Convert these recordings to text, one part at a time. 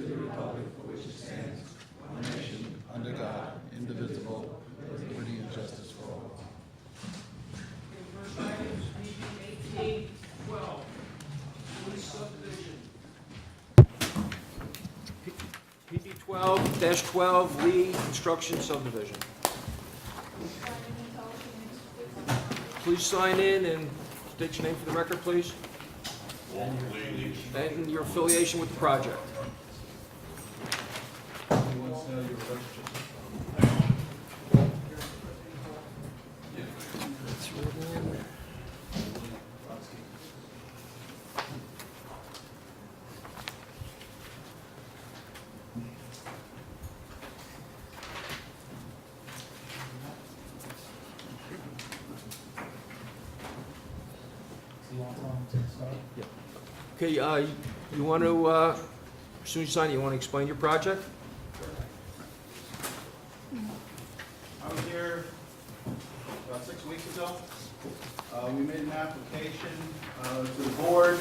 to the republic for which it stands, one nation, under God, indivisible, with liberty and justice for all. First item is PB 1812, Police Subdivision. PB 12-12, Lee Construction Subdivision. Please sign in and state your name for the record, please. And your affiliation with the project. Okay, you want to, as soon as you sign it, you want to explain your project? I was here about 6 weeks ago. We made an application to the board.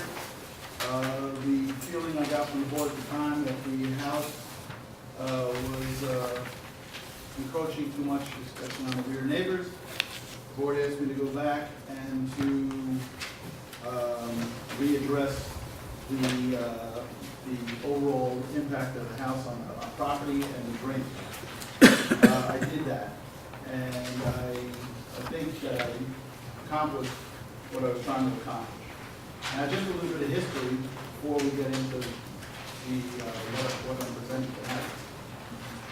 The feeling I got from the board at the time that the house was encroaching too much, especially on the rear neighbors. The board asked me to go back and to readdress the overall impact of the house on property and the drainage. I did that, and I think that I accomplished what I was trying to accomplish. Now, just a little bit of history before we get into what I'm presenting tonight.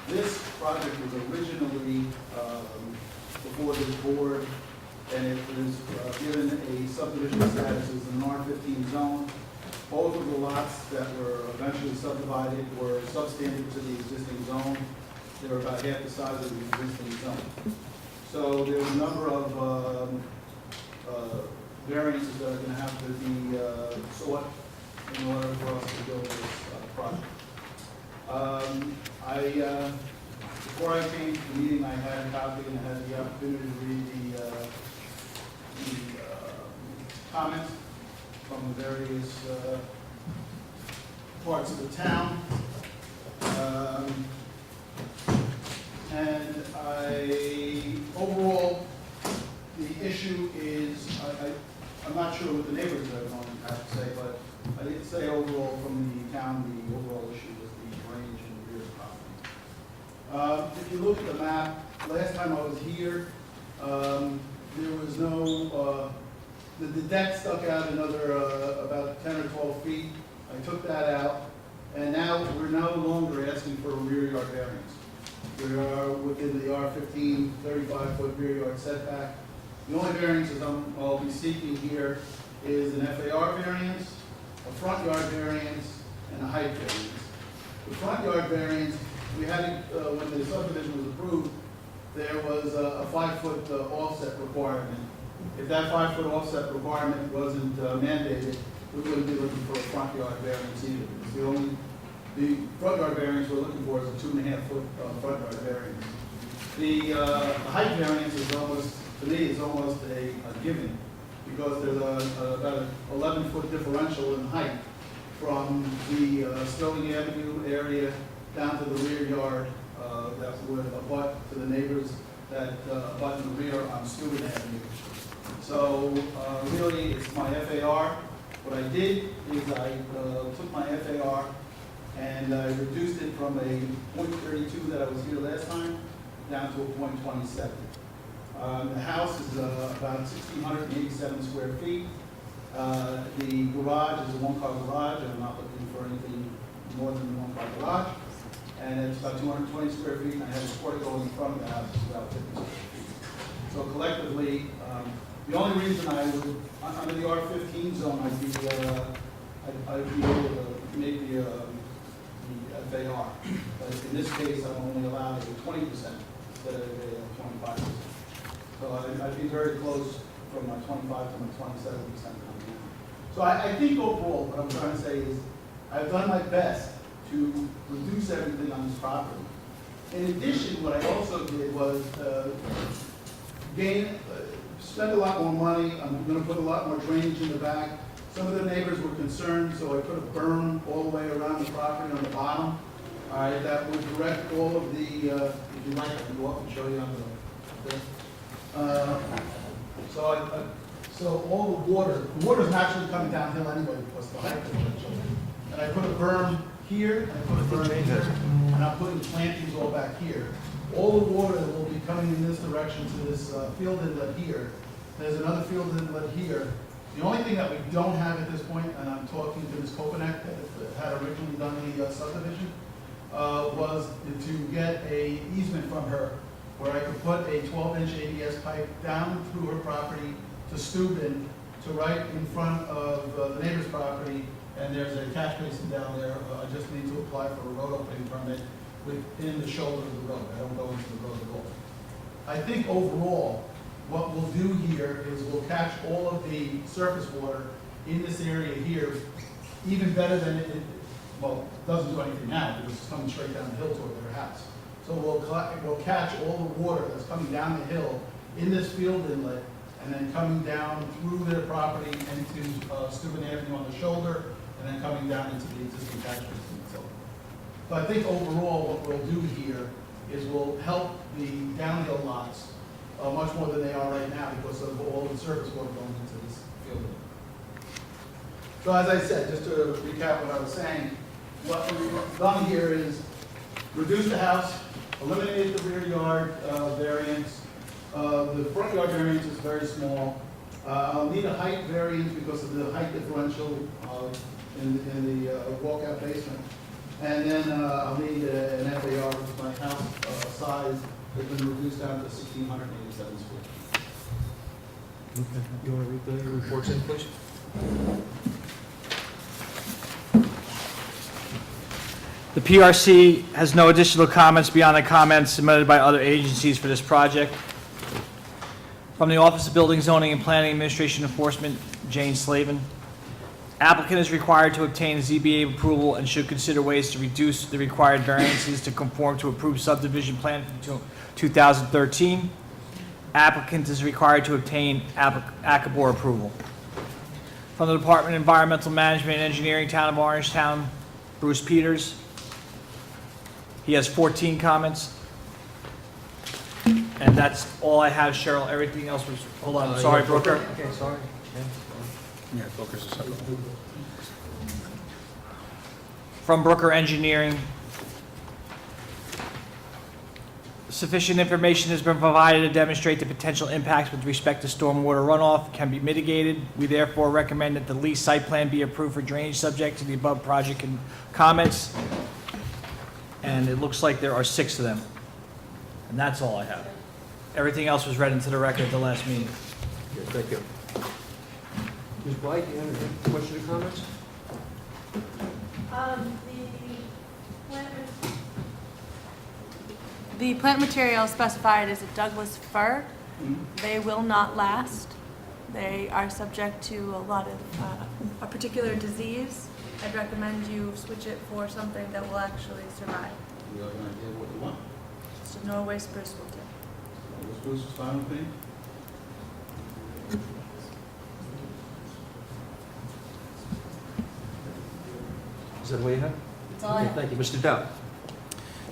This project was originally before this board, and it was given a subdivision status as an R15 zone. Both of the lots that were eventually subdivided were substandard to the existing zone. They were about half the size of the existing zone. So there's a number of variances that are going to have to be sought in order for us to build this project. Before I came to the meeting, I had a copy and I had the opportunity to read the comments from the various parts of the town. And overall, the issue is, I'm not sure what the neighbors are going to have to say, but I did say overall from the town, the overall issue was the drainage and the rear property. If you look at the map, last time I was here, there was no, the deck stuck out another about 10 or 12 feet. I took that out, and now we're no longer asking for a rear yard variance. We are within the R15 35-foot rear yard setback. The only variances I'll be seeking here is an FAR variance, a front yard variance, and a height variance. The front yard variance, we had it, when the subdivision was approved, there was a 5-foot offset requirement. If that 5-foot offset requirement wasn't mandated, we wouldn't be looking for a front yard variance either. The front yard variance we're looking for is a 2.5-foot front yard variance. The height variance is almost, to me, is almost a given, because there's about an 11-foot differential in height from the Sterling Avenue area down to the rear yard that would abut to the neighbors that abut in the rear on Stewart Avenue. So really, it's my FAR. What I did is I took my FAR and I reduced it from a .32 that I was here last time down to a .27. The house is about 1,687 square feet. The garage is a one-car garage, and I'm not looking for anything more than a one-car garage. And it's about 220 square feet, and I have a portico in front of the house, it's about 50 square feet. So collectively, the only reason I would, under the R15 zone, I'd be able to make the FAR. But in this case, I'm only allowed a 20% instead of a 25%. So I'd be very close from my 25 to my 27% coming down. So I think overall, what I'm trying to say is, I've done my best to reduce everything on this property. In addition, what I also did was spend a lot more money. I'm going to put a lot more drainage in the back. Some of the neighbors were concerned, so I put a berm all the way way around the property on the bottom. All right, that would direct all of the, if you like, I can go up and show you on the, this. So all the water's naturally coming downhill anyway because of the height differential. And I put a berm here, I put a berm here, and I'm putting plantings all back here. All the water will be coming in this direction to this field inlet here. There's another field inlet here. The only thing that we don't have at this point, and I'm talking to Ms. Kopanek that had originally done the subdivision, was to get a easement from her where I could put a 12-inch ABS pipe down through her property to Steuben, to right in front of the neighbor's property, and there's a catch basin down there. I just need to apply for a road opening permit within the shoulder of the road. I don't go into the road at all. I think overall, what we'll do here is we'll catch all of the surface water in this area here, even better than it doesn't do anything now because it's coming straight down the hill toward their house. So we'll catch all the water that's coming down the hill in this field inlet and then coming down through their property into Steuben Avenue on the shoulder and then coming down into the existing catch basin itself. So I think overall what we'll do here is we'll help the downhill lots much more than they are right now because of all the surface water going into this field. So as I said, just to recap what I was saying, what we've done here is reduce the house, eliminate the rear yard variance. The front yard variance is very small. I'll need a height variance because of the height differential in the walkout basement. And then I'll need an FAR because my house size has been reduced down to 1,687 square feet. Okay. You want to read the reports in, please? The PRC has no additional comments beyond the comments submitted by other agencies for this project. From the Office of Building, Zoning, and Planning Administration Enforcement, Jane Slavin. Applicant is required to obtain ZBA approval and should consider ways to reduce the required variances to conform to approved subdivision plan from 2013. Applicant is required to obtain ACABOR approval. From the Department of Environmental Management and Engineering, Town of Orangetown, Bruce Peters. He has 14 comments. And that's all I have, Cheryl. Everything else was, hold on, sorry, yeah, Brooker. Okay, sorry. Yeah, focus is separate. From Brooker Engineering. Sufficient information has been provided to demonstrate the potential impacts with respect to stormwater runoff can be mitigated. We therefore recommend that the lease site plan be approved for drainage subject to the above project and comments. And it looks like there are 6 of them. And that's all I have. Everything else was read into the record at the last meeting. Okay, thank you. Ms. White, you have any questions or comments? The plant material specified is a Douglas fir. They will not last. They are subject to a lot of a particular disease. I'd recommend you switch it for something that will actually survive. You have an idea of what you want? So Norway spruce will do. This Bruce is fine with me? Is that what you have? That's all I Okay, have. thank you. Mr. Dowd?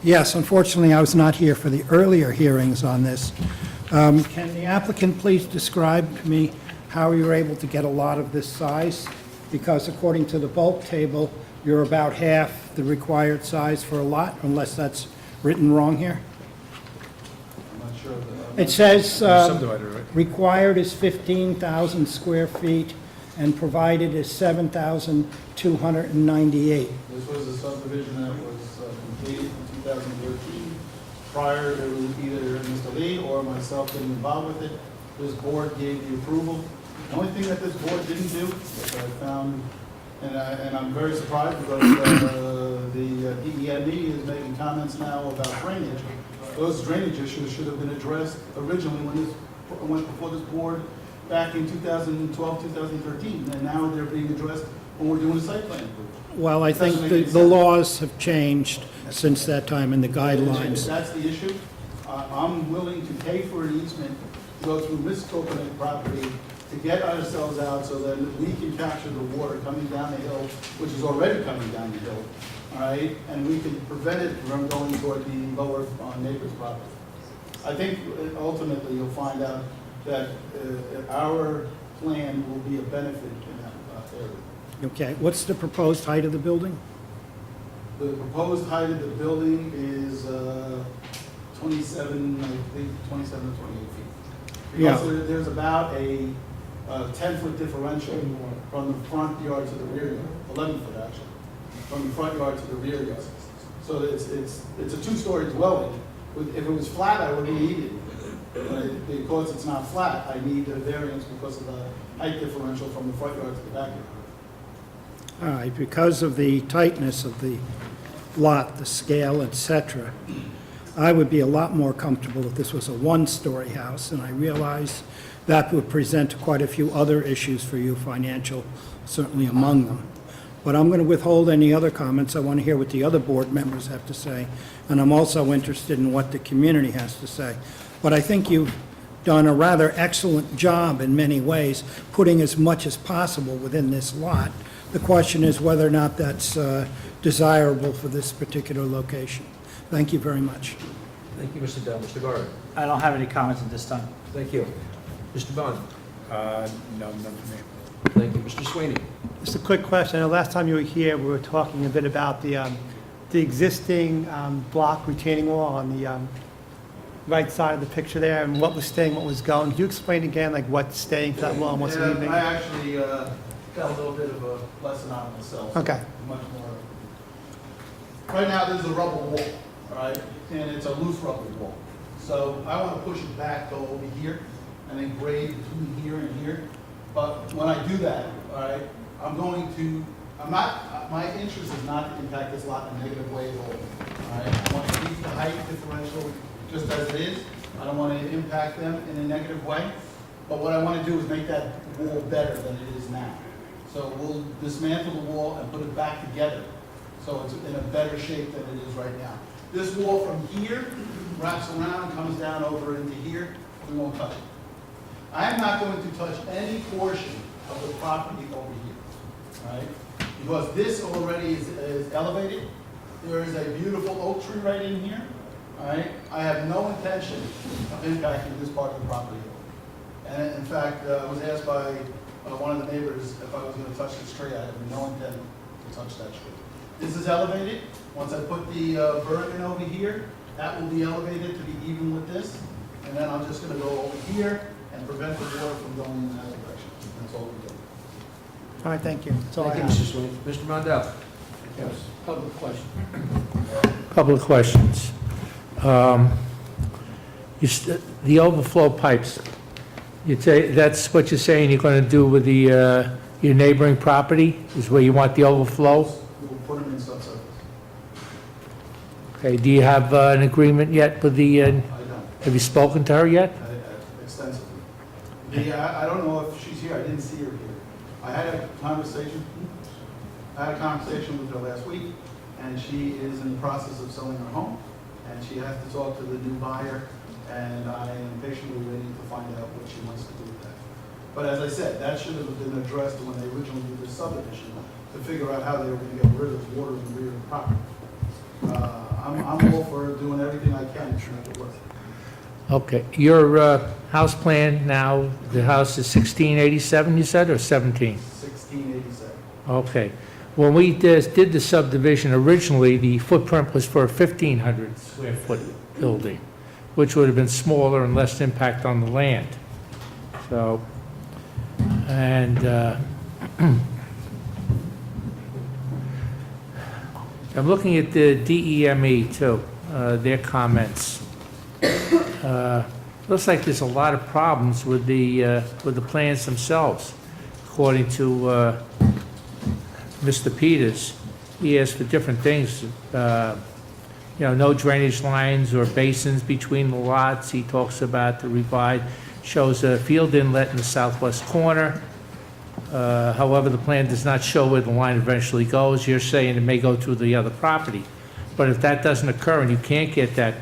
Yes, unfortunately, I was not here for the earlier hearings on this. Can the applicant please describe to me how you were able to get a lot of this size? Because according to the bulk table, you're about half the required size for a lot, unless that's written wrong here. I'm not sure. It says Subdivided, right? required is 15,000 square feet and provided is 7,298. This was a subdivision that was completed in 2013. Prior to either Mr. Lee or myself getting involved with it, this board gave the approval. The only thing that this board didn't do, which I found, and I'm very surprised because the DEME is making comments now about drainage. Those drainage issues should have been addressed originally when this went before this board back in 2012, 2013, and now they're being addressed when we're doing a site plan approval. Well, I think Doesn't make the sense. laws have changed since that time and the If guidelines. that's the issue, I'm willing to pay for an easement to go through Ms. Kopanek's property to get ourselves out so that we can capture the water coming down the hill, which is already coming down the hill, all right? And we can prevent it from going toward the lower neighbor's property. I think ultimately you'll find out that our plan will be a benefit in that area. Okay, what's the proposed height of the building? The proposed height of the building is 27, I think 27 to 28 feet. Yeah. Because there's about a 10-foot differential from the front yard to the rear yard, 11 foot actually, from the front yard to the rear yard. So it's a two-story dwelling. If it was flat, I wouldn't need it. But because it's not flat, I need a variance because of the height differential from the front yard to the backyard. All right, because of the tightness of the lot, the scale, et cetera, I would be a lot more comfortable if this was a one-story house, and I realize that would present quite a few other issues for you, financial, certainly among them. But I'm going to withhold any other comments. I want to hear what the other board members have to say, and I'm also interested in what the community has to say. But I think you've done a rather excellent job in many ways, putting as much as possible within this lot. The question is whether or not that's desirable for this particular location. Thank you very much. Thank you, Mr. Dell. Mr. Guerra? I don't have any comments at this time. Thank you. Mr. Bond? No, none for me. Thank you. Mr. Sweeney? Just a quick question. I know last time you were here, we were talking a bit about the existing block retaining wall on the right side of the picture there, and what was staying, what was going. Could you explain again, like what's staying for that wall and what's Yeah, leaving? I actually got a little bit of a lesson on myself. Okay. Much more. Right now, there's a rubble wall, all right, and it's a loose rubble wall. So I want to push it back, go over here, and then grade between here and here. But when I do that, all right, my interest is not to impact this lot in a negative way at all. All right, I want to keep the height differential just as it is. I don't want to impact them in a negative way. But what I want to do is make that wall better than it is now. So we'll dismantle the wall and put it back together, so it's in a better shape than it is right now. This wall from here wraps around, comes down over into here, we won't touch it. I am not going to touch any portion of the property over here, all right? Because this already is elevated. There is a beautiful oak tree right in here, all right? I have no intention of impacting this part of the property. And in fact, I was asked by one of the neighbors if I was going to touch this tree. I have no intent to touch that tree. This is elevated. Once I put the berm in over here, that will be elevated to be even with this. And then I'm just going to go over here and prevent the water from going in that direction. That's all we're doing. All right, thank you. That's all I Thank you, have. Mr. Sweeney. Mr. Mondell? Yes, public question. Couple of questions. The overflow pipes, you'd say, that's what you're saying you're going to do with the, your neighboring property, is where you want the overflow? We'll put them in subsurface. Okay, do you have an agreement yet with the, I don't. have you spoken to her yet? Extensively. I don't know if she's here. I didn't see her here. I had a conversation with her last week, and she is in the process of selling her home, and she has to talk to the new buyer, and I am patiently waiting to find out what she wants to do with that. But as I said, that should have been addressed when they originally did the subdivision, to figure out how they were going to get rid of the water in the rear of the property. I'm all for doing everything I can to make it work. Okay, your house plan now, the house is 1687, you said, or 17? 1687. Okay. When we did the subdivision originally, the footprint was for a 1,500 square foot building, which would have been smaller and less impact on the land. So, and I'm looking at the DEME too, their comments. Looks like there's a lot of problems with the plans themselves, according to Mr. Peters. He asked for different things, no drainage lines or basins between the lots. He talks about the revised, shows a field inlet in the southwest corner. However, the plan does not show where the line eventually goes. You're saying it may go to the other property. But if that doesn't occur and you can't get that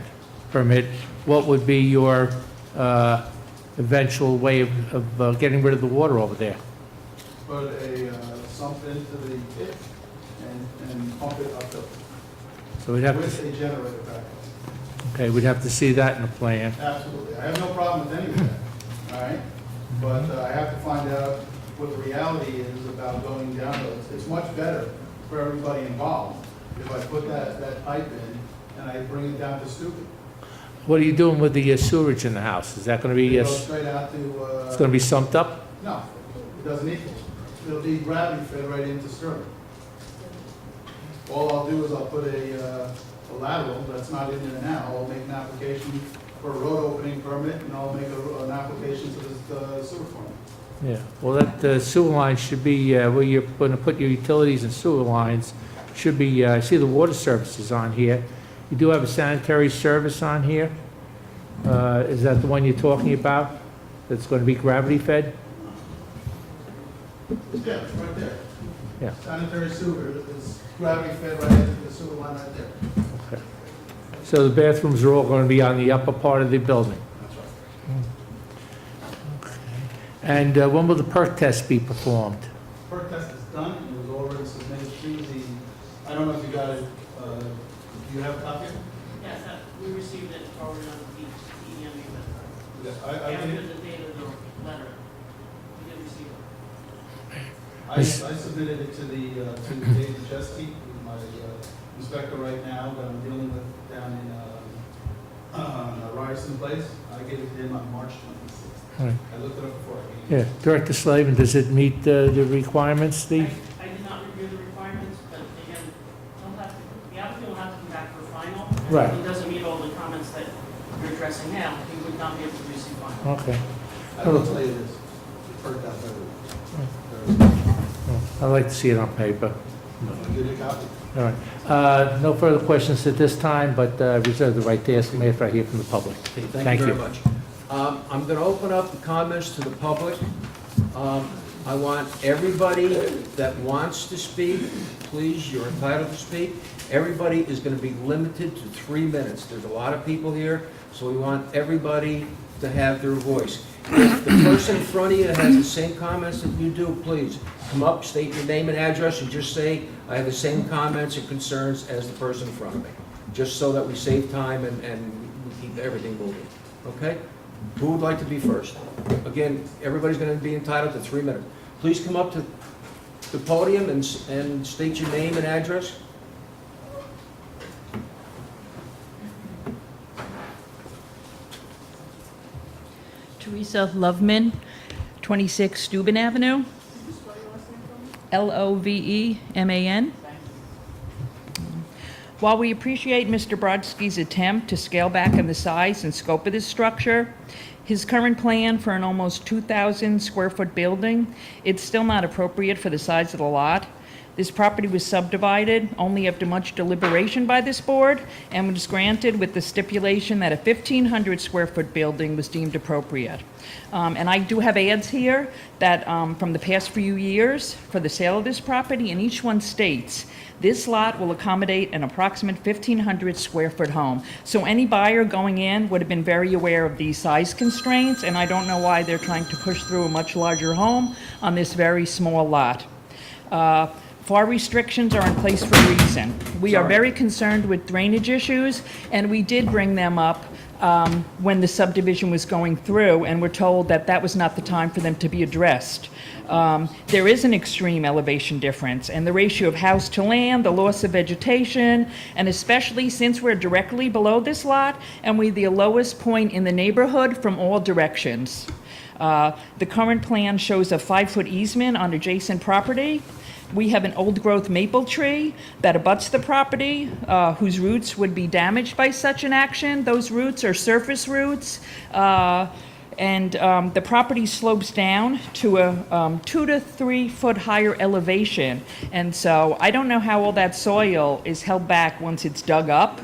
permit, what would be your eventual way of getting rid of the water over there? Put a sump into the pit and pump it up So we'd have with to, a generator backup. okay, we'd have to see that in the plan. Absolutely. I have no problem with any of that, all right? But I have to find out what the reality is about going down those. It's much better for everybody involved if I put that pipe in and I bring it down to Stupid. What are you doing with the sewerage in the house? Is that going to be, It it's goes straight out to, going to be sumped up? no, it doesn't equal. It'll be gravity fed right into Sterling. All I'll do is I'll put a lateral that's not in there now. I'll make an application for a road opening permit, and I'll make an application to this sewer plant. Yeah, well, that sewer line should be, where you're going to put your utilities and sewer lines, should be, I see the water services on here. You do have a sanitary service on here. Is that the one you're talking about? That's going to be gravity fed? Yeah, it's right there. Yeah. Sanitary sewer is gravity fed right into the sewer line right there. Okay. So the bathrooms are all going to be on the upper part of the building? That's right. And when will the perk test be performed? Perk test is done, and it was already submitted to the, I don't know if you got it, do you have a copy? Yes, we received it already on the EMA website. Yeah, I After did, the date of the letter, we did receive it. I submitted it to David Chesky, who's my inspector right now, that I'm dealing with down in Ryerson Place. I gave it to him on March 26th. All right. I looked it up before I came. Yeah, Director Slavin, does it meet the requirements? I did not review the requirements, but again, the applicant will have to come back for a final. And Right. If he doesn't meet all the comments that you're addressing now, he would not be able to receive final. Okay. I will tell you this, it worked out very well. Well, I'd like to see it on paper. I'll give you a copy. All right. No further questions at this time, but reserve the right to ask them after I hear from the public. Okay, Thank thank you you. very much. I'm going to open up the comments to the public. I want everybody that wants to speak, please, you're entitled to speak. Everybody is going to be limited to 3 minutes. There's a lot of people here, so we want everybody to have their voice. If the person in front of you has the same comments that you do, please come up, state your name and address, and just say, I have the same comments and concerns as the person in front of me. Just so that we save time and we keep everything moving. Okay? Who would like to be first? Again, everybody's going to be entitled to 3 minutes. Please come up to the podium and state your name and address. Teresa Loveman, 26 Steuben Avenue. Loveman. While we appreciate Mr. Brodsky's attempt to scale back on the size and scope of this structure, his current plan for an almost 2,000 square foot building, it's still not appropriate for the size of the lot. This property was subdivided only after much deliberation by this board and was granted with the stipulation that a 1,500 square foot building was deemed appropriate. And I do have ads here that from the past few years for the sale of this property, and each one states, this lot will accommodate an approximate 1,500 square foot home. So any buyer going in would have been very aware of these size constraints, and I don't know why they're trying to push through a much larger home on this very small lot. FAR restrictions are in place for a reason. We are very concerned with drainage issues, and we did bring them up when the subdivision was going through, and we're told that that was not the time for them to be addressed. There is an extreme elevation difference, and the ratio of house to land, the loss of vegetation, and especially since we're directly below this lot, and we're the lowest point in the neighborhood from all directions. The current plan shows a 5-foot easement on adjacent property. We have an old-growth maple tree that abuts the property, whose roots would be damaged by such an action. Those roots are surface roots, and the property slopes down to a 2 to 3 foot higher elevation. And so I don't know how all that soil is held back once it's dug up.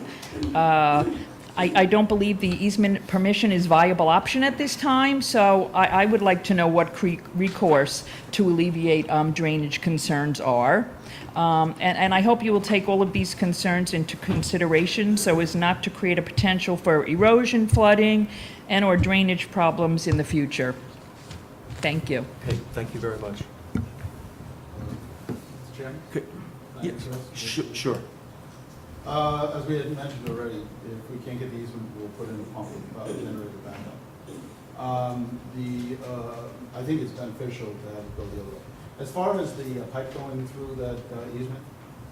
I don't believe the easement permission is a viable option at this time, so I would like to know what recourse to alleviate drainage concerns are. And I hope you will take all of these concerns into consideration so as not to create a potential for erosion, flooding, and/or drainage problems in the future. Thank you. Okay, thank you very much. Mr. Chairman? Yeah, sure. As we had mentioned already, if we can't get the easement, we'll put in a pump generator backup. I think it's beneficial to have it go the other way. As far as the pipe going through that easement,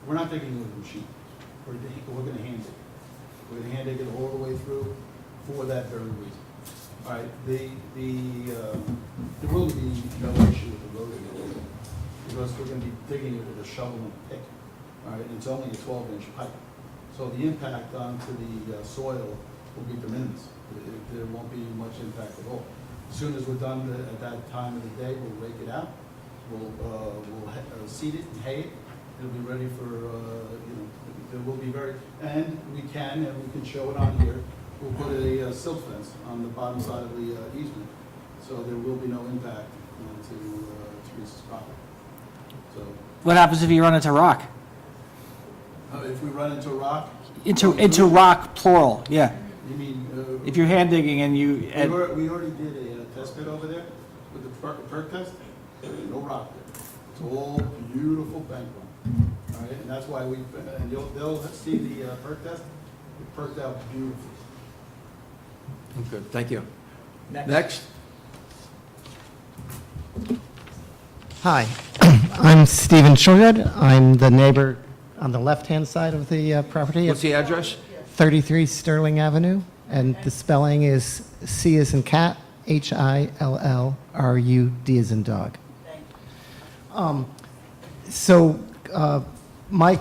we're not digging with a machine. We're going to hand dig. We're going to hand dig it all the way through for that very reason. All right, there will be no issue with the road because we're going to be digging it with a shovel and a pick. All right, and it's only a 12-inch pipe. So the impact onto the soil will be de minimis. There won't be much impact at all. As soon as we're done at that time of the day, we'll rake it out. We'll seed it and hay it. It'll be ready for, there will be and we can show it on here. We'll put a silt fence on the bottom side of the easement. So there will be no impact to Teresa's property. So What happens if you run into rock? if we run into a rock. Into rock, plural, yeah. You mean? If you're hand digging and you, We already did a test pit over there with the perk test. No rock there. It's all beautiful bank run. All right, and that's why and they'll see the perk test. It perked out beautifully. Good, thank you. Next. Hi, I'm Stephen Shulgard. I'm the neighbor on the left-hand side of the property What's at the address? 33 Sterling Avenue, and the spelling is C as in cat, Hillrud as in dog. My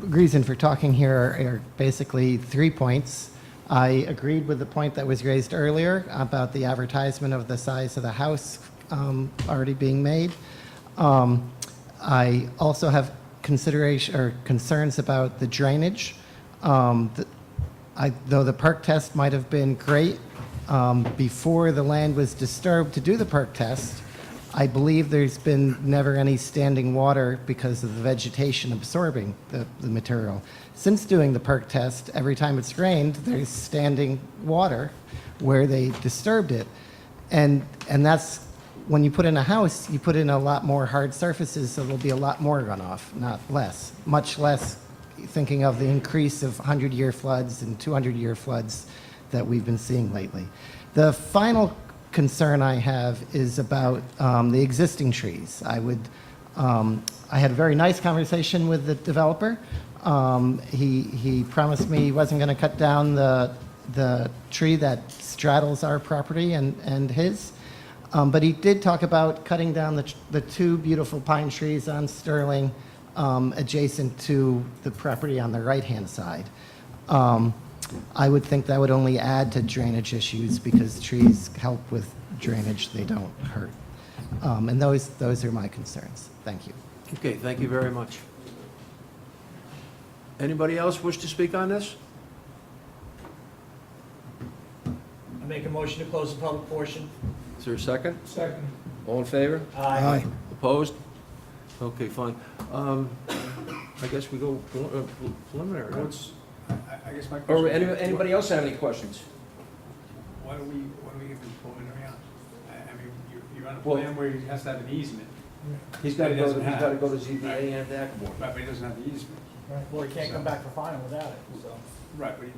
reason for talking here are basically 3 points. I agreed with the point that was raised earlier about the advertisement of the size of the house already being made. I also have consideration or concerns about the drainage. Though the perk test might have been great before the land was disturbed to do the perk test, I believe there's been never any standing water because of the vegetation absorbing the material. Since doing the perk test, every time it's rained, there's standing water where they disturbed it. And that's, when you put in a house, you put in a lot more hard surfaces, so there'll be a lot more runoff, not less. Much less thinking of the increase of 100-year floods and 200-year floods that we've been seeing lately. The final concern I have is about the existing trees. I had a very nice conversation with the developer. He promised me he wasn't going to cut down the tree that straddles our property and his. But he did talk about cutting down the two beautiful pine trees on Sterling adjacent to the property on the right-hand side. I would think that would only add to drainage issues because trees help with drainage, they don't hurt. And those are my concerns. Thank you. Okay, thank you very much. Anybody else wish to speak on this? I make a motion to close the public portion. Is there a second? Second. All in favor? Aye. Opposed? Okay, fine. I guess we go preliminary. right? I guess my Or question. anybody else have any questions? Why do we give him preliminary on? I mean, you're on a Well- plan where he has to have an easement. He's got to He go, doesn't he's have. got to go to ZBA and to Akabor. Right, but he doesn't have the easement. Well, he can't come back for final without it, so. Right, but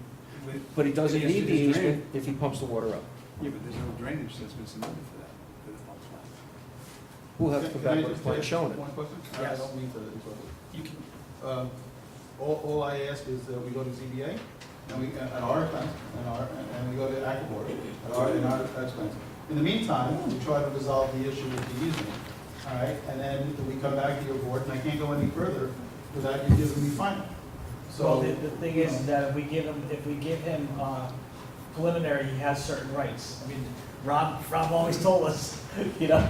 But he doesn't He has to need the do his easement if he pumps the water up. yeah, but there's no drainage that's been submitted for that, for the pump plan. We'll have to come Can I back with a just plan ask showing it. One question? I Yes. don't mean to interrupt. You can, All I ask is that we go to ZBA, and we, at our expense, and we go to Akabor, at our expense. In the meantime, we try to resolve the issue with the easement, all right? And then we come back to your board, and I can't go any further without you giving me final. Well, So, the thing is that if we give him preliminary, he has certain rights. I mean, Rob always told us, you know,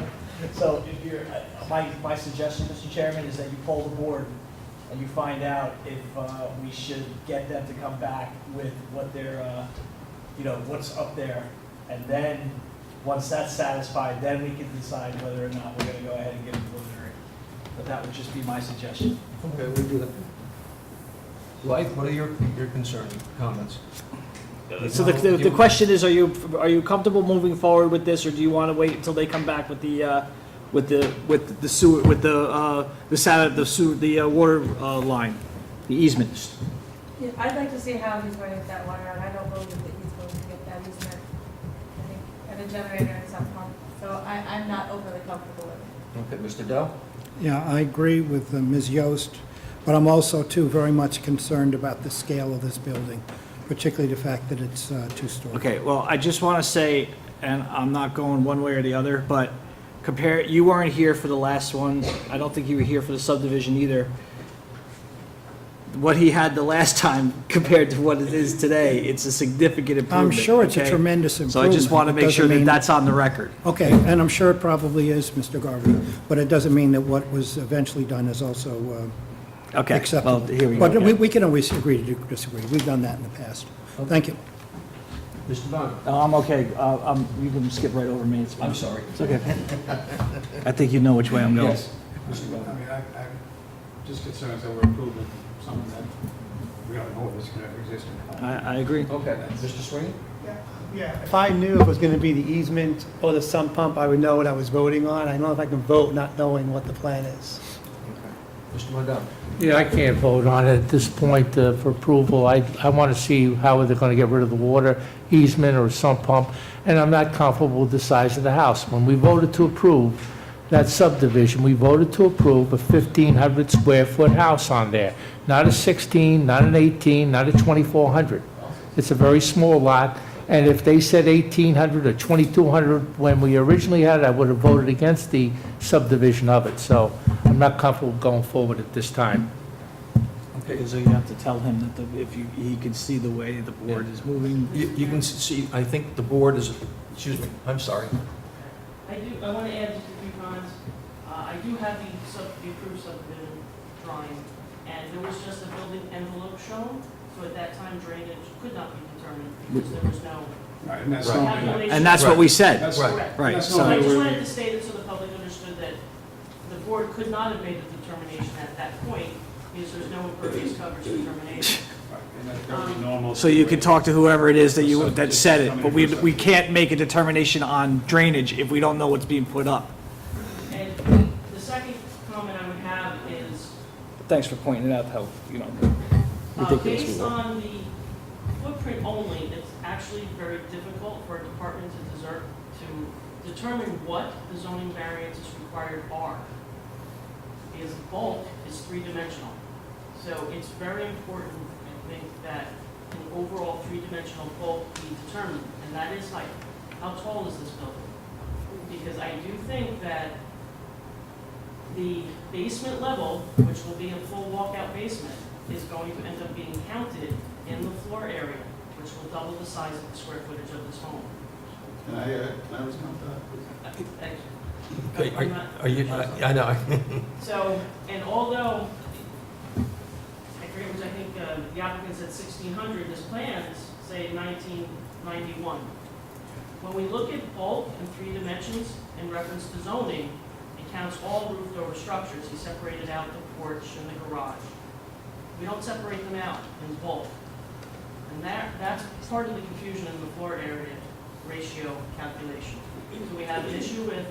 so if you're, my suggestion, Mr. Chairman, is that you poll the board and you find out if we should get them to come back with what their, what's up there. And then, once that's satisfied, then we can decide whether or not we're gonna go ahead and give them preliminary. But that would just be my suggestion. Okay, we do that. Dwight, what are your concerns, comments? So the question is, are you comfortable moving forward with this, or do you want to wait until they come back with the sewer, with the water line, the easement? Yeah, I'd like to see how he's going to get that water out. I don't believe that he's going to get that easement. I think, and a generator and some pump. So I'm not overly comfortable with it. Okay, Mr. Dell? Yeah, I agree with Ms. Yost, but I'm also, too, very much concerned about the scale of this building, particularly the fact that it's two-story. Okay, well, I just want to say, and I'm not going one way or the other, but you weren't here for the last one. I don't think you were here for the subdivision either. What he had the last time compared to what it is today, it's a significant improvement. I'm sure it's a okay? tremendous So improvement. I just want to It make sure doesn't that mean- that's on the record. Okay, and I'm sure it probably is, Mr. Garvey, but it doesn't mean that what was eventually done is also Okay, acceptable. well, here we go. But Okay. we can always agree to disagree. We've done that in the past. Thank you. Mr. Vaughn? No, I'm okay. You can skip right over me. It's fine. I'm sorry. It's okay. I think you know which way I'm going. Yes. Mr. I Vaughn? mean, I'm just concerned that we're approving something that we don't know if it's going to exist or not. I agree. Okay, Mr. Sweeney? Yeah, if I knew it was going to be the easement or the sump pump, I would know what I was voting on. I don't know if I can vote not knowing what the plan is. Mr. Mondell? Yeah, I can't vote on it at this point for approval. I want to see how they're going to get rid of the water easement or sump pump, and I'm not comfortable with the size of the house. When we voted to approve that subdivision, we voted to approve a 1,500 square foot house on there, not a 16, not an 18, not a 2,400. It's a very small lot, and if they said 1,800 or 2,200 when we originally had it, I would have voted against the subdivision of it. So I'm not comfortable going forward at this time. Okay, so you have to tell him that he can see the way the board is moving. You can see, I think the board is, excuse me, I'm sorry. I want to add just a few comments. I do have the approved subdivision drawing, and there was just a building envelope shown, so at that time drainage could not be determined because there was no Right, and that's Right. not- calculation. And that's what we said. That's Right. Correct. Right, That's so not I what just we're- wanted to state it so the public understood that the board could not have made the determination at that point because there's no impervious coverage determination. Right, and that would be normal. So you could talk to whoever it is that said it, but we can't make a determination on drainage if we don't know what's being put up. And the second comment I would have is, Thanks for pointing out how, ridiculous we based were. on the footprint only, it's actually very difficult for a department to determine what the zoning variances required are. Because bulk is three-dimensional. So it's very important, I think, that an overall three-dimensional bulk be determined, and that is height. How tall is this building? Because I do think that the basement level, which will be a full walkout basement, is going to end up being counted in the floor area, which will double the size of the square footage of this home. Can I respond to that, please? Okay, I'm not- are you, I know. So, and although, I forget which, I think the applicant said 1,600, this plans say 1991. When we look at bulk in three dimensions in reference to zoning, it counts all roofed over structures. He separated out the porch and the garage. We don't separate them out in bulk. And that's part of the confusion in the floor area ratio calculation. So we have an issue with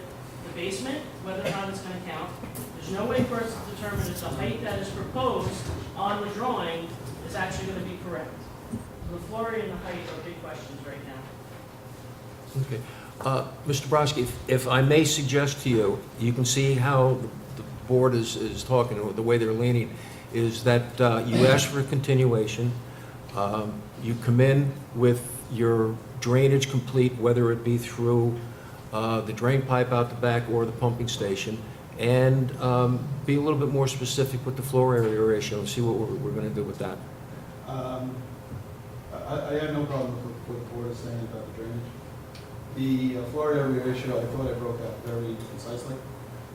the basement, whether or not it's going to count. There's no way for us to determine if the height that is proposed on the drawing is actually going to be correct. So the floor area and the height are big questions right now. Okay. Mr. Brodsky, if I may suggest to you, you can see how the board is talking, or the way they're leaning, is that you ask for a continuation, you come in with your drainage complete, whether it be through the drain pipe out the back or the pumping station, and be a little bit more specific with the floor area ratio and see what we're going to do with that. I have no problem with what the board is saying about the drainage. The floor area ratio, I thought I broke out very concisely,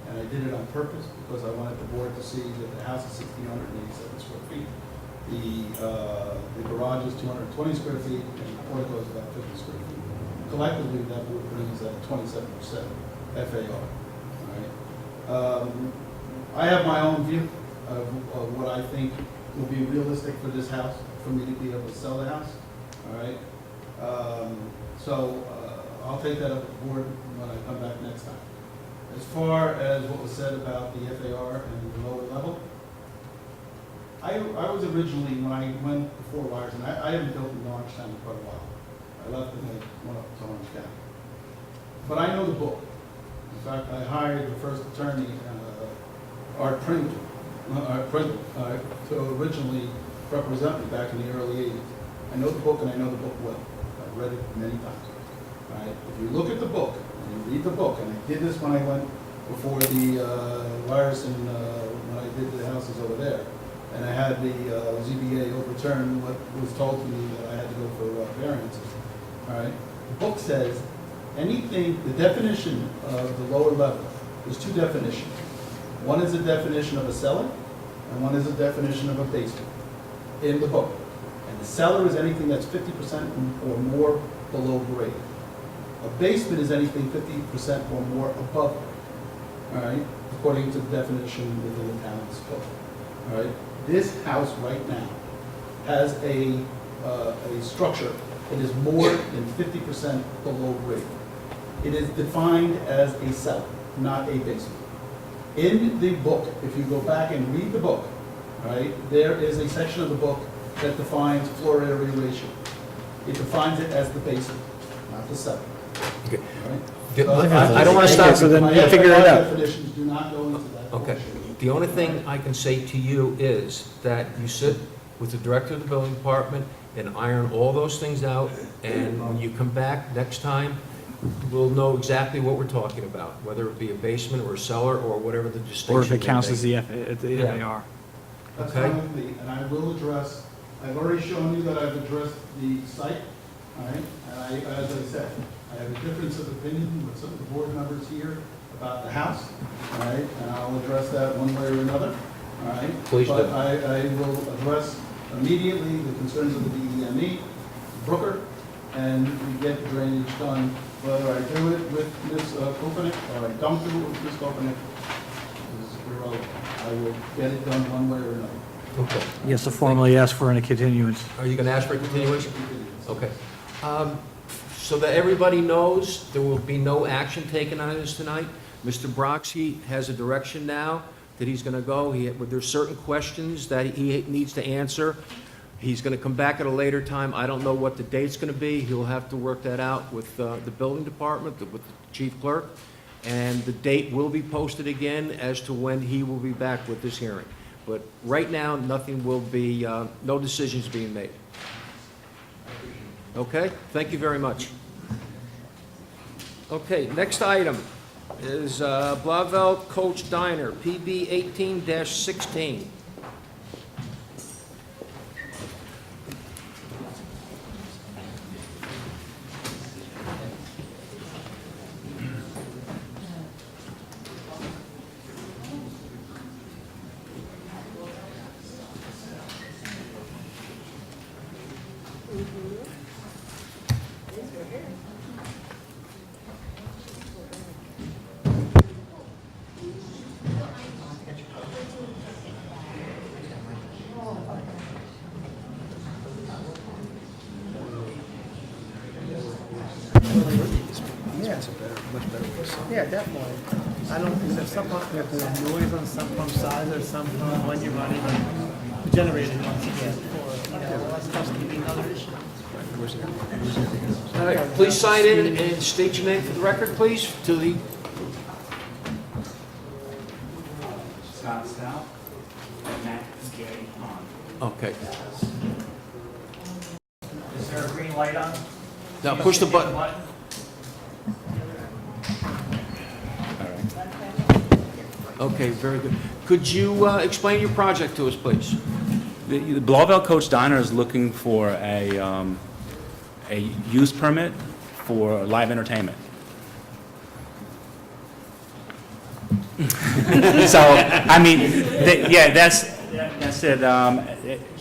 and I did it on purpose because I wanted the board to see that the house is 1,687 square feet. The garage is 220 square feet, and the portico is about 50 square feet. Collectively, that would bring us at 27% FAR. All right. I have my own view of what I think will be realistic for this house, for me to be able to sell the house, all right? So I'll take that up with the board when I come back next time. As far as what was said about the FAR and the lower level, I was originally, when I went before Wires, and I haven't built in Orangetown in quite a while. I left and I went up to Orange County. But I know the book. In fact, I hired the first attorney, Art Pringle, to originally represent me back in the early 80s. I know the book and I know the book well. I've read it many times. All right? If you look at the book, and you read the book, and I did this when I went before the Ryerson, when I did the houses over there, and I had the ZBA overturn what was told to me that I had to go for variances. All right? The book says anything, the definition of the lower level, there's two definitions. One is a definition of a cellar, and one is a definition of a basement in the book. And the cellar is anything that's 50% or more below grade. A basement is anything 50% or more above grade, all right, according to the definition within the town's code. All right, this house right now has a structure that is more than 50% below grade. It is defined as a cellar, not a basement. In the book, if you go back and read the book, right, there is a section of the book that defines floor area ratio. It defines it as the basement, not the cellar. Okay. Right? I don't want to stop. So then My figure it FAR out. definitions do not go into that. Okay. portion. The only thing I can say to you is that you sit with the director of the building department and iron all those things out, and when you come back next time, we'll know exactly what we're talking about, whether it be a basement or a cellar or whatever the distinction Or if it may counts be. as the Yeah. FAR. That's Okay. fine with me, and I will address, I've already shown you that I've addressed the site, all right? And as I said, I have a difference of opinion with some of the board members here about the house, all right? And I'll address that one way or another, all right? Please do. But I will address immediately the concerns of the DEME, Brooker, and we get drainage done, whether I do it with Ms. Kopanek or I don't do it with Ms. Kopanek is irrelevant. I will get it done one way or another. Okay. Yes, to formally ask for a continuance. Are you going to ask for a continuation? Okay. So that everybody knows, there will be no action taken on this tonight. Mr. Broxy has a direction now that he's going to go. There's certain questions that he needs to answer. He's going to come back at a later time. I don't know what the date's going to be. He'll have to work that out with the building department, with the chief clerk, and the date will be posted again as to when he will be back with this hearing. But right now, nothing will be, no decisions being made. Okay? Thank you very much. Okay, next item is Blavel Coach Diner, PB 18-16. Yeah, definitely. I don't, is there some pump, you have to have noise on some pump size or some pump when you're running the generator once you get, or, you know, all that stuff's gonna be another issue. All right, please sign in and state your name for the record, please, to the, Scott Stout, and Matt Gary on. okay. Is there a green light on? Now push the button. Okay, very good. Could you explain your project to us, please? The Blavel Coach Diner is looking for a use permit for live entertainment. So, I mean, that's it.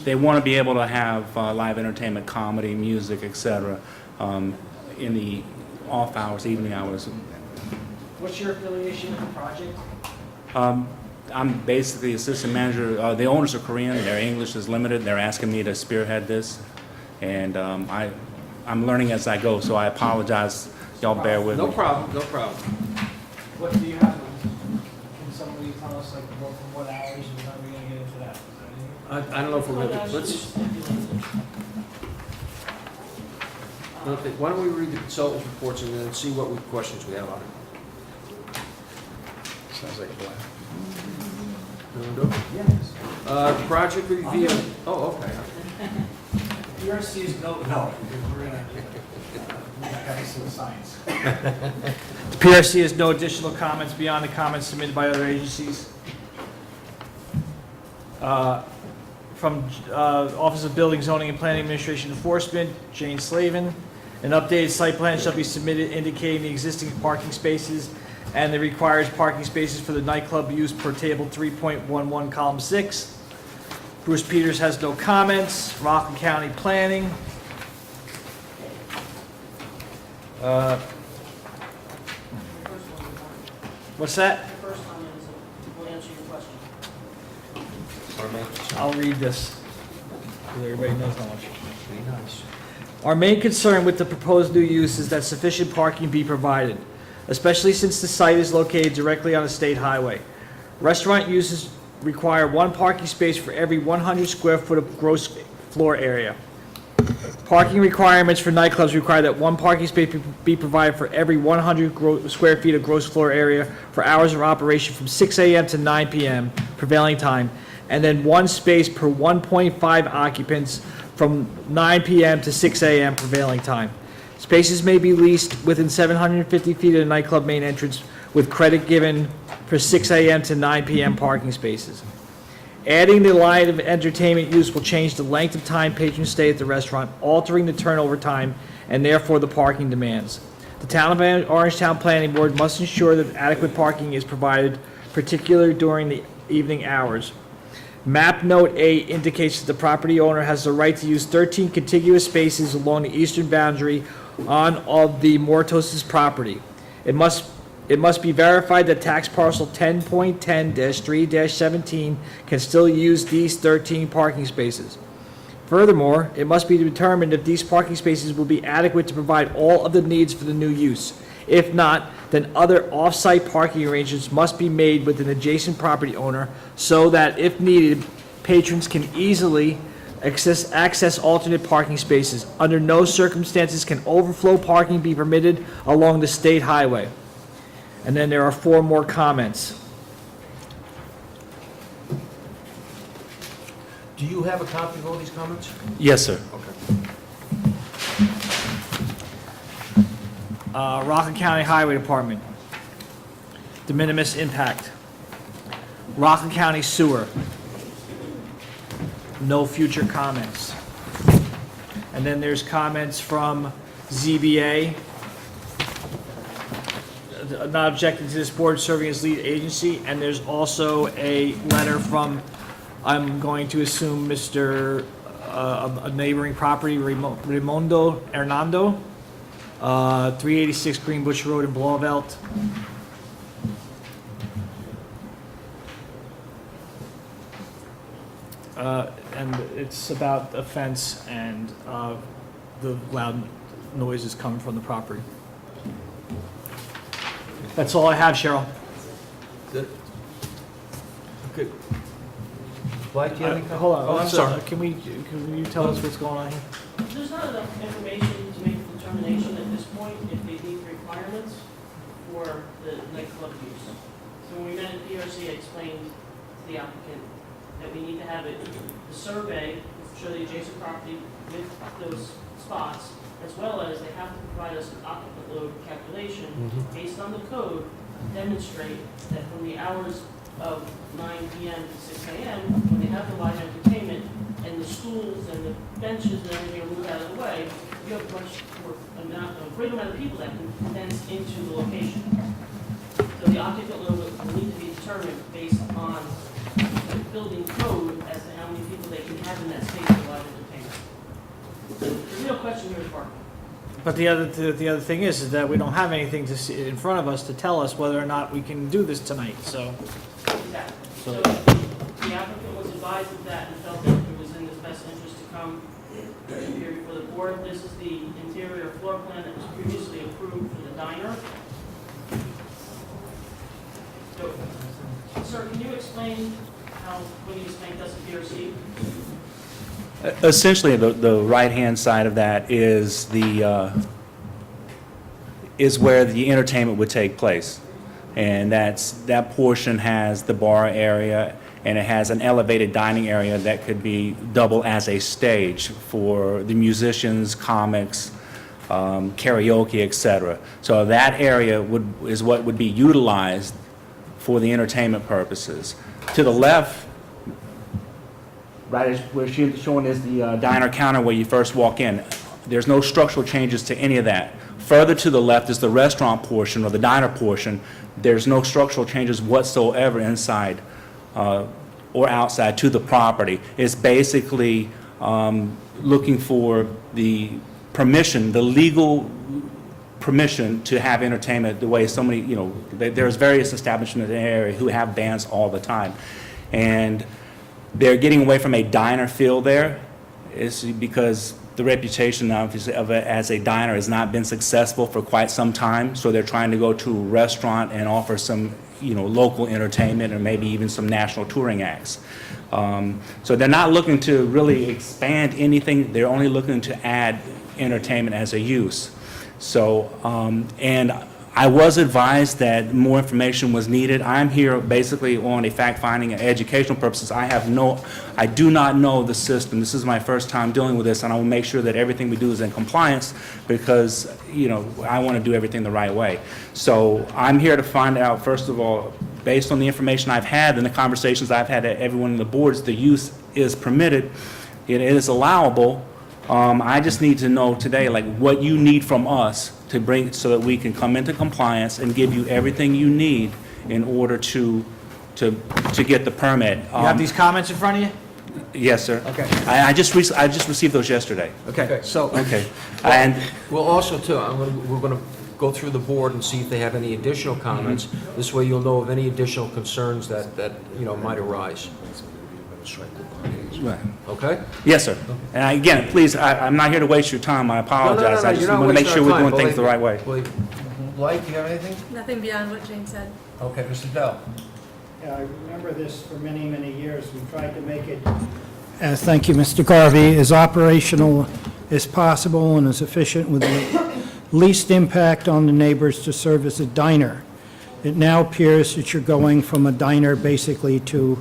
They want to be able to have live entertainment, comedy, music, etc. In the off hours, evening hours. What's your affiliation with the project? I'm basically assistant manager. The owners are Korean. Their English is limited. They're asking me to spearhead this, and I'm learning as I go. So I apologize. Y'all bear with me. No problem, no problem. What do you have? Can somebody tell us, like, from what hours, and how are we gonna get into that? I don't know if we're going to, why don't we read the consultant's reports and then see what questions we have on it? Sounds like a plan. Project review, okay. PRC is no, we're gonna, we gotta see the science. The PRC has no additional comments beyond the comments submitted by other agencies. From Office of Building, Zoning, and Planning Administration Enforcement, Jane Slavin. An updated site plan shall be submitted indicating the existing parking spaces and the required parking spaces for the nightclub use per table 3.11, column 6. Bruce Peters has no comments. Rockland County Planning. What's that? The first comment is, will answer your question. I'll read this, so everybody knows how much. Our main concern with the proposed new use is that sufficient parking be provided, especially since the site is located directly on a state highway. Restaurant uses require one parking space for every 100 square foot of gross floor area. Parking requirements for nightclubs require that one parking space be provided for every 100 square feet of gross floor area for hours of operation from 6 a.m. to 9 p.m. prevailing time, and then one space per 1.5 occupants from 9 p.m. to 6 a.m. prevailing time. Spaces may be leased within 750 feet of the nightclub main entrance with credit given for 6 a.m. to 9 p.m. parking spaces. Adding the line of entertainment use will change the length of time patrons stay at the restaurant, altering the turnover time and therefore the parking demands. The Town of Orangetown Planning Board must ensure that adequate parking is provided, particularly during the evening hours. Map Note 8 indicates that the property owner has the right to use 13 contiguous spaces along the eastern boundary of the Mortoses property. It must be verified that tax parcel 10.10-3-17 can still use these 13 parking spaces. Furthermore, it must be determined if these parking spaces will be adequate to provide all of the needs for the new use. If not, then other off-site parking arrangements must be made with an adjacent property owner so that, if needed, patrons can easily access alternate parking spaces. Under no circumstances can overflow parking be permitted along the state highway. And then there are 4 more comments. Do you have a copy of all these comments? Yes, sir. Okay. Rockland County Highway Department. De minimis impact. Rockland County Sewer. No future comments. And then there's comments from ZBA. Not objecting to this board serving as lead agency, and there's also a letter from, I'm going to assume, Mr., a neighboring property, Raimondo Hernando, 386 Greenbush Road in Blauvelt. And it's about a fence and the loud noises coming from the property. That's all I have, Cheryl. Good. Good. Mike, do you have any comments? Hold on. Oh, I'm sorry. Can you tell us what's going on here? There's not enough information to make a determination at this point if they meet the requirements for the nightclub use. So when we met at PRC, I explained to the applicant that we need to have it, the survey, show the adjacent property with those spots, as well as they have to provide us an occupant load calculation based on the code to demonstrate that from the hours of 9 p.m. to 6 a.m., when they have the live entertainment and the stools and the benches and everything are moved out of the way, you have a great amount of people that can condense into the location. So the occupant load will need to be determined based on the building code as to how many people they can have in that space for live entertainment. The real question here is parking. But the other thing is that we don't have anything to see in front of us to tell us whether or not we can do this tonight, so. Exactly. So the applicant was advised of that and felt that it was in his best interest to come here before the board. This is the interior floor plan that was previously approved for the diner. So, sir, can you explain how, when you make us a PRC? Essentially, the right-hand side of that is is where the entertainment would take place. And that portion has the bar area, and it has an elevated dining area that could be double as a stage for the musicians, comics, karaoke, etc. So that area is what would be utilized for the entertainment purposes. To the left, right as we're showing is the diner counter where you first walk in. There's no structural changes to any of that. Further to the left is the restaurant portion or the diner portion. There's no structural changes whatsoever inside or outside to the property. It's basically looking for the permission, the legal permission to have entertainment the way so many, there's various establishments in the area who have bands all the time. And they're getting away from a diner feel there. It's because the reputation of it as a diner has not been successful for quite some time, so they're trying to go to a restaurant and offer some, local entertainment or maybe even some national touring acts. So they're not looking to really expand anything. They're only looking to add entertainment as a use. So, and I was advised that more information was needed. I'm here basically on a fact-finding and educational purposes. I do not know the system. This is my first time dealing with this, and I will make sure that everything we do is in compliance because, I want to do everything the right way. So I'm here to find out, first of all, based on the information I've had and the conversations I've had at everyone on the boards, the use is permitted, it is allowable. I just need to know today, what you need from us to bring so that we can come into compliance and give you everything you need in order to get the permit. You have these comments in front of you? Yes, sir. Okay. I just received those yesterday. Okay, so. Okay. Well, And Well, also too, we're going to go through the board and see if they have any additional comments. This way you'll know of any additional concerns that might arise. Right. Okay? Yes, sir. And again, please, I'm not here to waste your time. I apologize. I just you're not want to make wasting sure our we're time. doing things the right way. Blake, do you have anything? Nothing beyond what Jane said. Okay, Mr. Dell. Yeah, I remember this for many, many years. We tried to make it, thank you, Mr. Garvey, as operational as possible and as efficient with the least impact on the neighbors to serve as a diner. It now appears that you're going from a diner basically to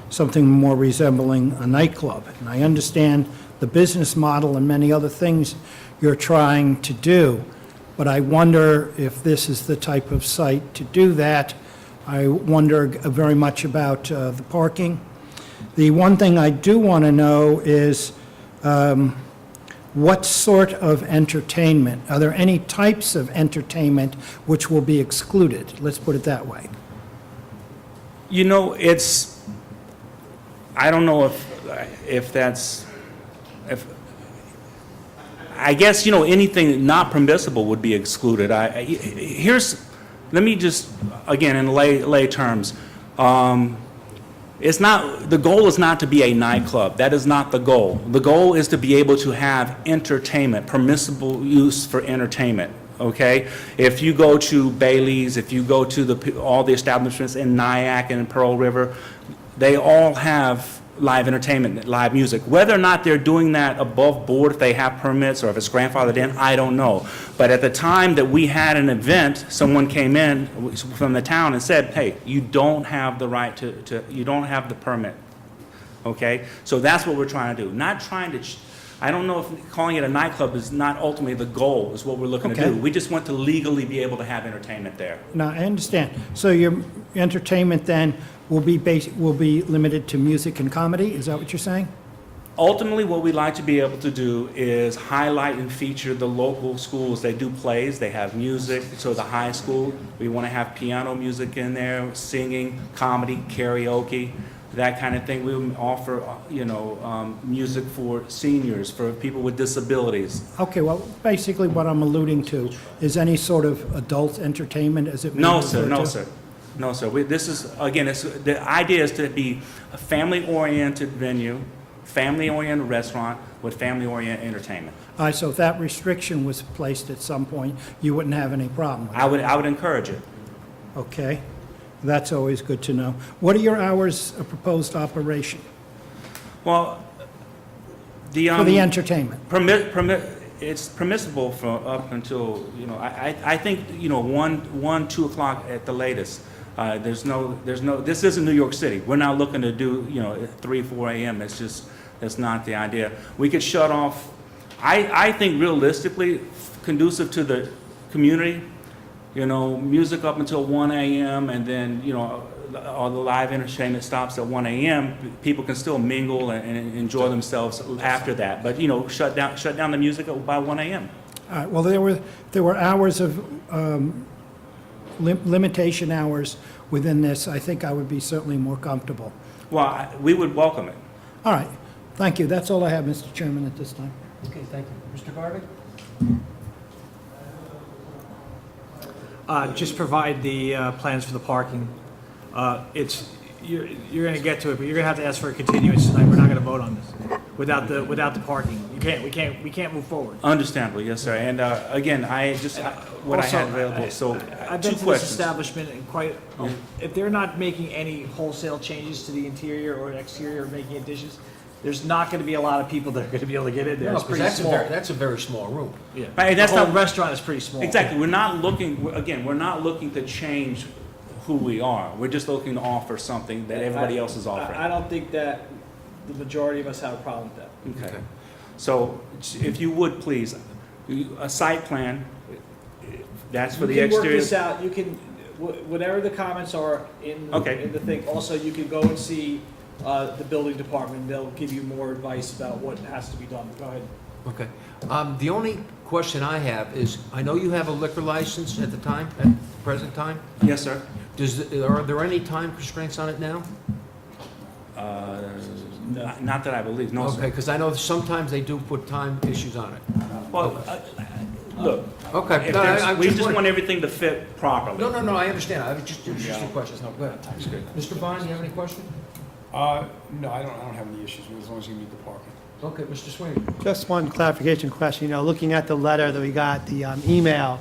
something more resembling a nightclub. And I understand the business model and many other things you're trying to do, but I wonder if this is the type of site to do that. I wonder very much about the parking. The one thing I do want to know is what sort of entertainment? Are there any types of entertainment which will be excluded? Let's put it that way. I don't know I guess, anything not permissible would be excluded. Let me just, again, in lay terms, the goal is not to be a nightclub. That is not the goal. The goal is to be able to have entertainment, permissible use for entertainment. Okay? If you go to Bailey's, if you go to all the establishments in Nyack and Pearl River, they all have live entertainment, live music. Whether or not they're doing that above board, if they have permits or if it's grandfathered in, I don't know. But at the time that we had an event, someone came in from the town and said, hey, you don't have the right you don't have the permit. Okay? So that's what we're trying to do. Not trying to, I don't know if calling it a nightclub is not ultimately the goal, is what we're looking to do. We just want to legally be able to have entertainment there. Now, I understand. So your entertainment then will be limited to music and comedy? Is that what you're saying? Ultimately, what we'd like to be able to do is highlight and feature the local schools. They do plays, they have music. So the high school, we want to have piano music in there, singing, comedy, karaoke, that kind of thing. We would offer, music for seniors, for people with disabilities. Okay, well, basically what I'm alluding to is any sort of adult entertainment as it may be No, referred sir, no, to? sir. No, sir. This is, again, the idea is to be a family-oriented venue, family-oriented restaurant with family-oriented entertainment. All right, so if that restriction was placed at some point, you wouldn't have any problem with it? I would encourage it. Okay, that's always good to know. What are your hours of proposed operation Well, for the entertainment? It's permissible for up until, I think, 1, 2 o'clock at the latest. There's no, this isn't New York City. We're not looking to do, 3, 4 a.m. That's not the idea. We could shut off, I think realistically, conducive to the community, music up until 1 a.m. and then, all the live entertainment stops at 1 a.m. People can still mingle and enjoy themselves after that. But, shut down the music by 1 a.m. All right, well, there were hours of, limitation hours within this. I think I would be certainly more comfortable. Well, we would welcome it. All right, thank you. That's all I have, Mr. Chairman, at this time. Okay, thank you. Mr. Garvey? Just provide the plans for the parking. You're going to get to it, but you're going to have to ask for a continuance tonight. We're not going to vote on this without the parking. We can't move forward. Understandably, yes, sir. And again, I Also, had available. So, I've been two to this questions. establishment and if they're not making any wholesale changes to the interior or exterior or making additions, there's not going to be a lot of people that are going to be able to get in there. It's pretty small. That's a very small room. Yeah. Right, that's The whole not- restaurant is pretty small. Exactly. We're not looking to change who we are. We're just looking to offer something that everybody else is offering. I don't think that the majority of us have a problem with that. Okay. So if you would, please, a site plan, that's for the You can work exterior. this out, you can, whatever the comments are in Okay. the thing, also you can go and see the building department, they'll give you more advice about what has to be done. Go ahead. Okay. The only question I have is, I know you have a liquor license at the present time? Yes, sir. Are there any time constraints on it now? Not that I believe, no, Okay, sir. because I know sometimes they do put time issues on it. Well, look, Okay. if No, there's- I we just wondering- want everything to fit properly. No, I understand. I was just a question. No, go ahead. Mr. Bond, you have any question? No, I don't have any issues with it, as long as you meet the parking. Okay, Mr. Sweeney. Just one clarification question, looking at the letter that we got, the email,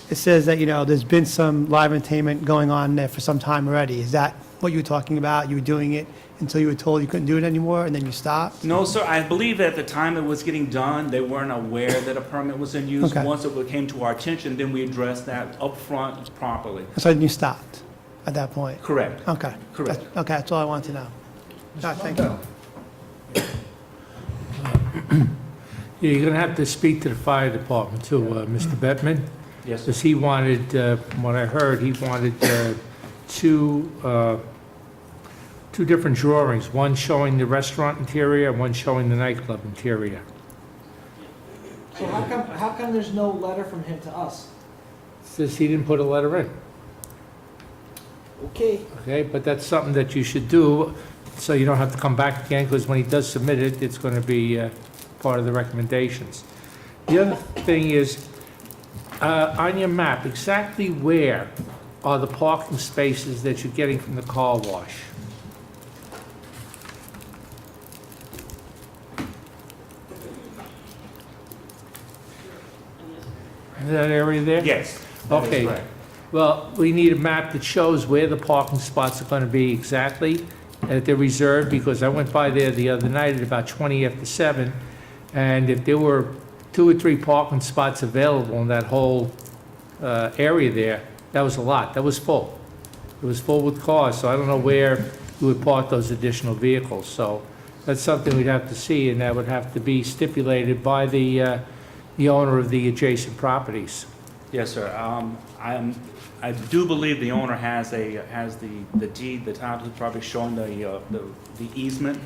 it says that, there's been some live entertainment going on there for some time already. Is that what you were talking about? You were doing it until you were told you couldn't do it anymore, and then you stopped? No, sir, I believe at the time it was getting done, they weren't aware that a permit was in use. Okay. Once it came to our attention, then we addressed that upfront properly. So then you stopped at that point? Correct. Okay. Correct. Okay, that's all I wanted to know. All right, thank you. Yeah, you're going to have to speak to the fire department too, Mr. Bettman, Yes, sir. because he wanted, from what I heard, he wanted two different drawings, one showing the restaurant interior, and one showing the nightclub interior. So how come there's no letter from him to us? Says he didn't put a letter in. Okay. Okay, but that's something that you should do, so you don't have to come back again, because when he does submit it, it's going to be part of the recommendations. The other thing is, on your map, exactly where are the parking spaces that you're getting from the car wash? Is that area there? Yes. that is Okay. correct. Well, we need a map that shows where the parking spots are going to be exactly, and that they're reserved, because I went by there the other night at about 20 after 7, and if there were 2 or 3 parking spots available in that whole area there, that was a lot. That was full. It was full with cars, so I don't know where you would park those additional vehicles. So that's something we'd have to see, and that would have to be stipulated by the owner of the adjacent properties. Yes, sir. I do believe the owner has the deed, the title is probably showing the easement,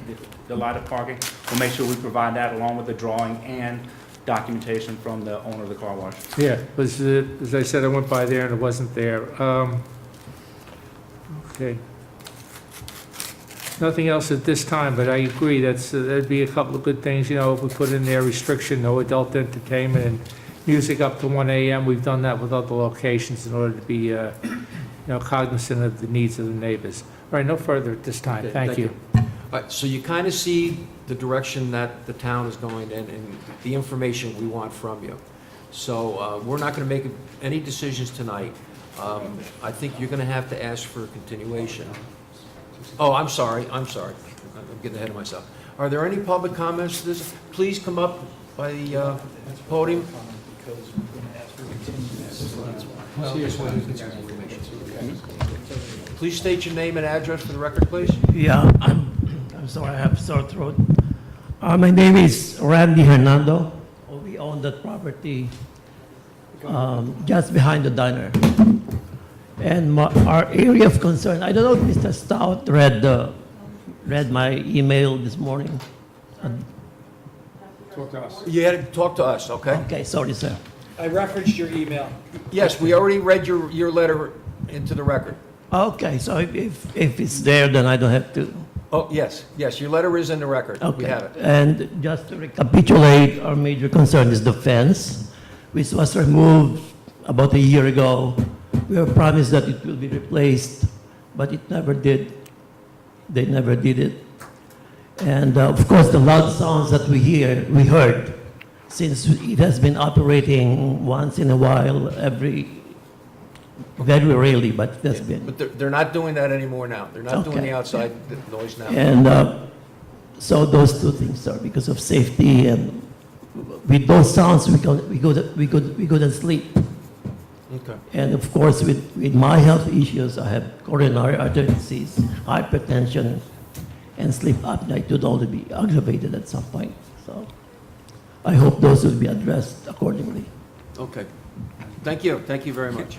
the lot of parking. We'll make sure we provide that along with the drawing and documentation from the owner of the car wash. Yeah, because, as I said, I went by there and it wasn't there. Okay. Nothing else at this time, but I agree, that'd be a couple of good things, if we put in there restriction, no adult entertainment, and music up to 1 a.m. We've done that with other locations in order to be cognizant of the needs of the neighbors. All right, no further at this time. Okay, Thank you. All right, so you kind of see the direction that the town is going in and the information we want from you. So we're not going to make any decisions tonight. I think you're going to have to ask for a continuation. Oh, I'm sorry. I'm getting ahead of myself. Are there any public comments to this? Please come up by the podium. Please state your name and address for the record, please. Yeah, I'm sorry, I have sore throat. My name is Randy Hernando. We own that property just behind the diner. And our area of concern, I don't know if Mr. Stout read my email this morning. Talk to us. You had to talk to us, okay? Okay, sorry, sir. I referenced your email. Yes, we already read your letter into the record. Okay, so if it's there, then I don't have to. Oh, yes, your letter is in the record. We Okay. have it. And just to recapitulate, our major concern is the fence, which was removed about a year ago. We were promised that it will be replaced, but it never did. They never did it. And of course, the loud sounds that we heard, since it has been operating once in a while, very rarely, but it has been. But they're not doing that anymore now. They're not doing Okay. the outside noise now. And so those two things are because of safety, and with those sounds, we couldn't sleep. Okay. And of course, with my health issues, I have coronary artery disease, hypertension, and sleep apnea would only be aggravated at some point. So I hope those will be addressed accordingly. Okay. Thank you very much.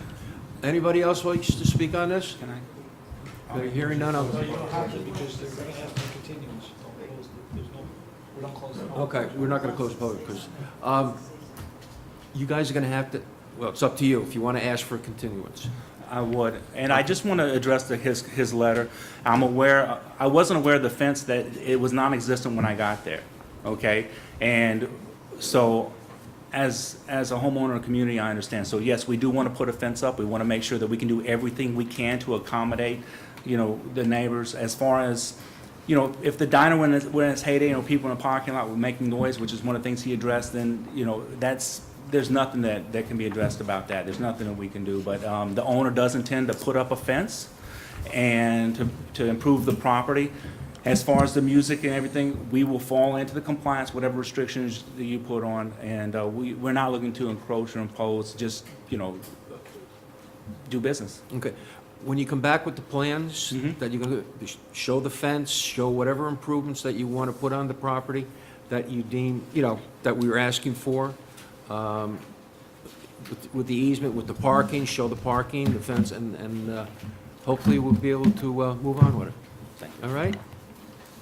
Anybody else wish to speak on this? Can I? Okay, hearing none of them. Okay, we're not going to close the public because you guys are going to have to, well, it's up to you if you want to ask for a continuance. I would, and I just want to address his letter. I wasn't aware of the fence, that it was non-existent when I got there, okay? And so, as a homeowner and community, I understand. So yes, we do want to put a fence up. We want to make sure that we can do everything we can to accommodate, the neighbors. As far as, if the diner when it's heyday, people in the parking lot were making noise, which is one of the things he addressed, then, there's nothing that can be addressed about that. There's nothing that we can do. But the owner does intend to put up a fence and to improve the property. As far as the music and everything, we will fall into the compliance, whatever restrictions that you put on. And we're not looking to encroach or impose, just, do business. Okay. When you come back with the plans that you're going to show the fence, show whatever improvements that you want to put on the property that you deem, that we were asking for, with the easement, with the parking, show the parking, the fence, and hopefully we'll be able to move on with it. All right?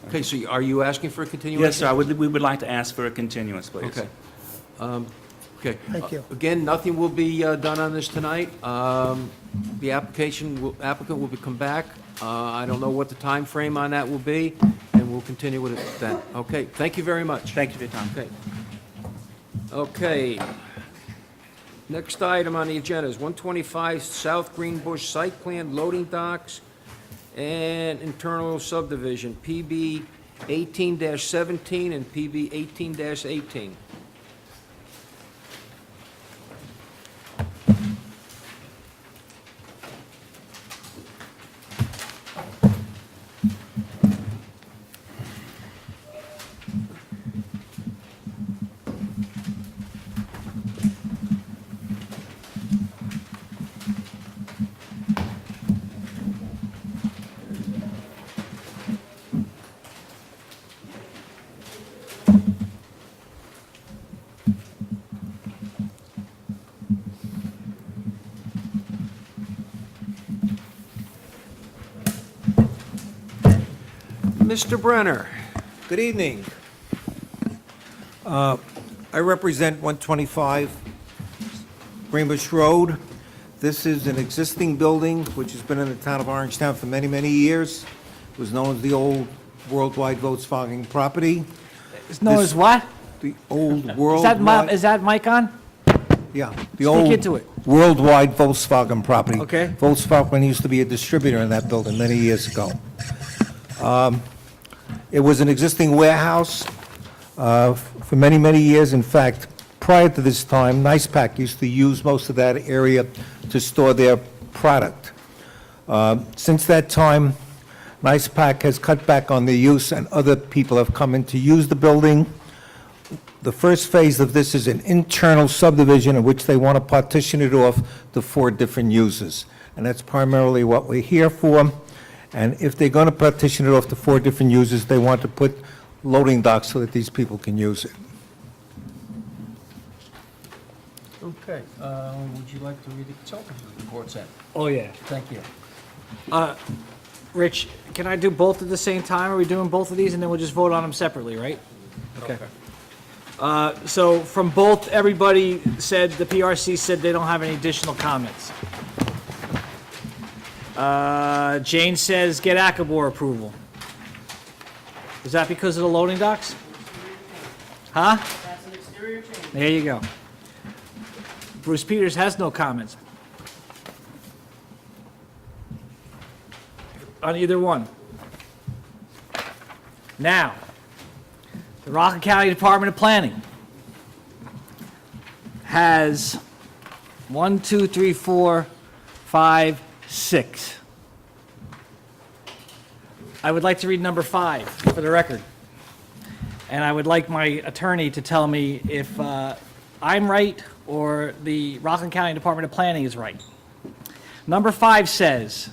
Okay, so are you asking for a continuation? Yes, sir. We would like to ask for a continuance, please. Okay. Okay. Thank you. Again, nothing will be done on this tonight. The applicant will come back. I don't know what the time frame on that will be, and we'll continue with it then. Okay, thank you very much. Thank you for your time. Okay. Okay. Next item on the agenda is 125 South Greenbush Site Plan, Loading Docks, and Internal Subdivision, PB 18-17 and PB 18-18. Mr. Brenner. Good evening. I represent 125 Greenbush Road. This is an existing building which has been in the town of Orangetown for many, many years. It was known as the old Worldwide Volkswagen property. It's known This- as what? The old Is Worldwide... that mic on? Yeah. the Speak old into it. worldwide Volkswagen property. Okay. Volkswagen used to be a distributor in that building many years ago. It was an existing warehouse for many, many years. In fact, prior to this time, NicePack used to use most of that area to store their product. Since that time, NicePack has cut back on their use, and other people have come in to use the building. The first phase of this is an internal subdivision in which they want to partition it off to 4 different uses. And that's primarily what we're here for. And if they're going to partition it off to 4 different uses, they want to put loading docks so that these people can use it. Okay, would you like to read the consultant's report, Ed? Oh, yeah. Thank you. Rich, can I do both at the same time? Are we doing both of these, and then we'll just vote on them separately, right? Okay. So from both, everybody said, the PRC said they don't have any additional comments. Jane says, get Akabor approval. Is that because of the loading docks? Huh? That's an exterior change. There you go. Bruce Peters has no comments on either one. Now, the Rockland County Department of Planning has 1, 2, 3, 4, 5, 6. I would like to read number 5 for the record. And I would like my attorney to tell me if I'm right or the Rockland County Department of Planning is right. Number 5 says,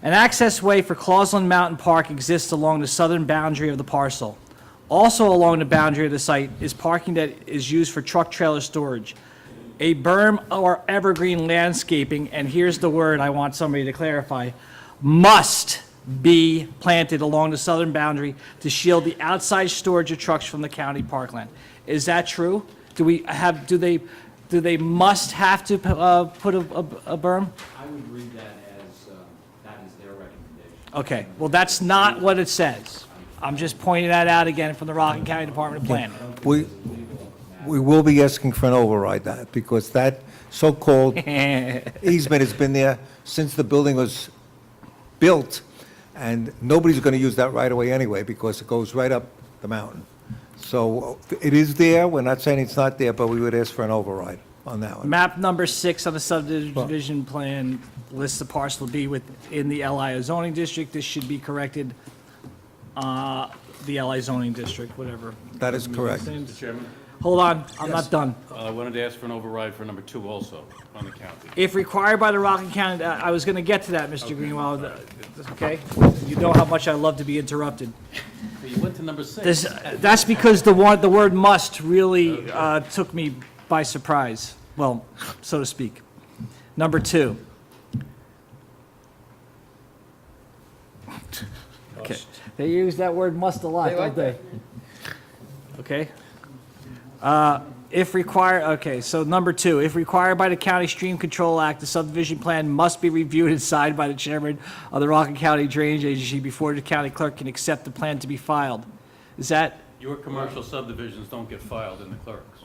an access way for Clausland Mountain Park exists along the southern boundary of the parcel. Also along the boundary of the site is parking that is used for truck trailer storage. A berm or evergreen landscaping, and here's the word I want somebody to clarify, must be planted along the southern boundary to shield the outside storage of trucks from the county parkland. Is that true? Do they must have to put a berm? I would read that as, that is their recommendation. Okay, well, that's not what it says. I'm just pointing that out again from the Rockland County Department of Planning. We will be asking for an override that, because that so-called easement has been there since the building was built, and nobody's going to use that right away anyway, because it goes right up the mountain. So it is there, we're not saying it's not there, but we would ask for an override on that one. Map number 6 on the subdivision plan lists the parcel B within the LI zoning district. This should be corrected, the LI zoning district, whatever. That is correct. Mr. Chairman, Hold on, I'm not done. I wanted to ask for an override for number 2 also on the county. If required by the Rockland County, I was going to get to that, Mr. Greenwald, okay? You know how much I love to be interrupted. You went to number 6. That's because the word must really took me by surprise, well, so to speak. Number 2. Okay, they use that word must a lot, don't they? Okay. If required, okay, so number 2, if required by the County Stream Control Act, the subdivision plan must be reviewed and signed by the chairman of the Rockland County Drainage Agency before the county clerk can accept the plan to be filed. Is that, Your commercial subdivisions don't get filed in the clerks.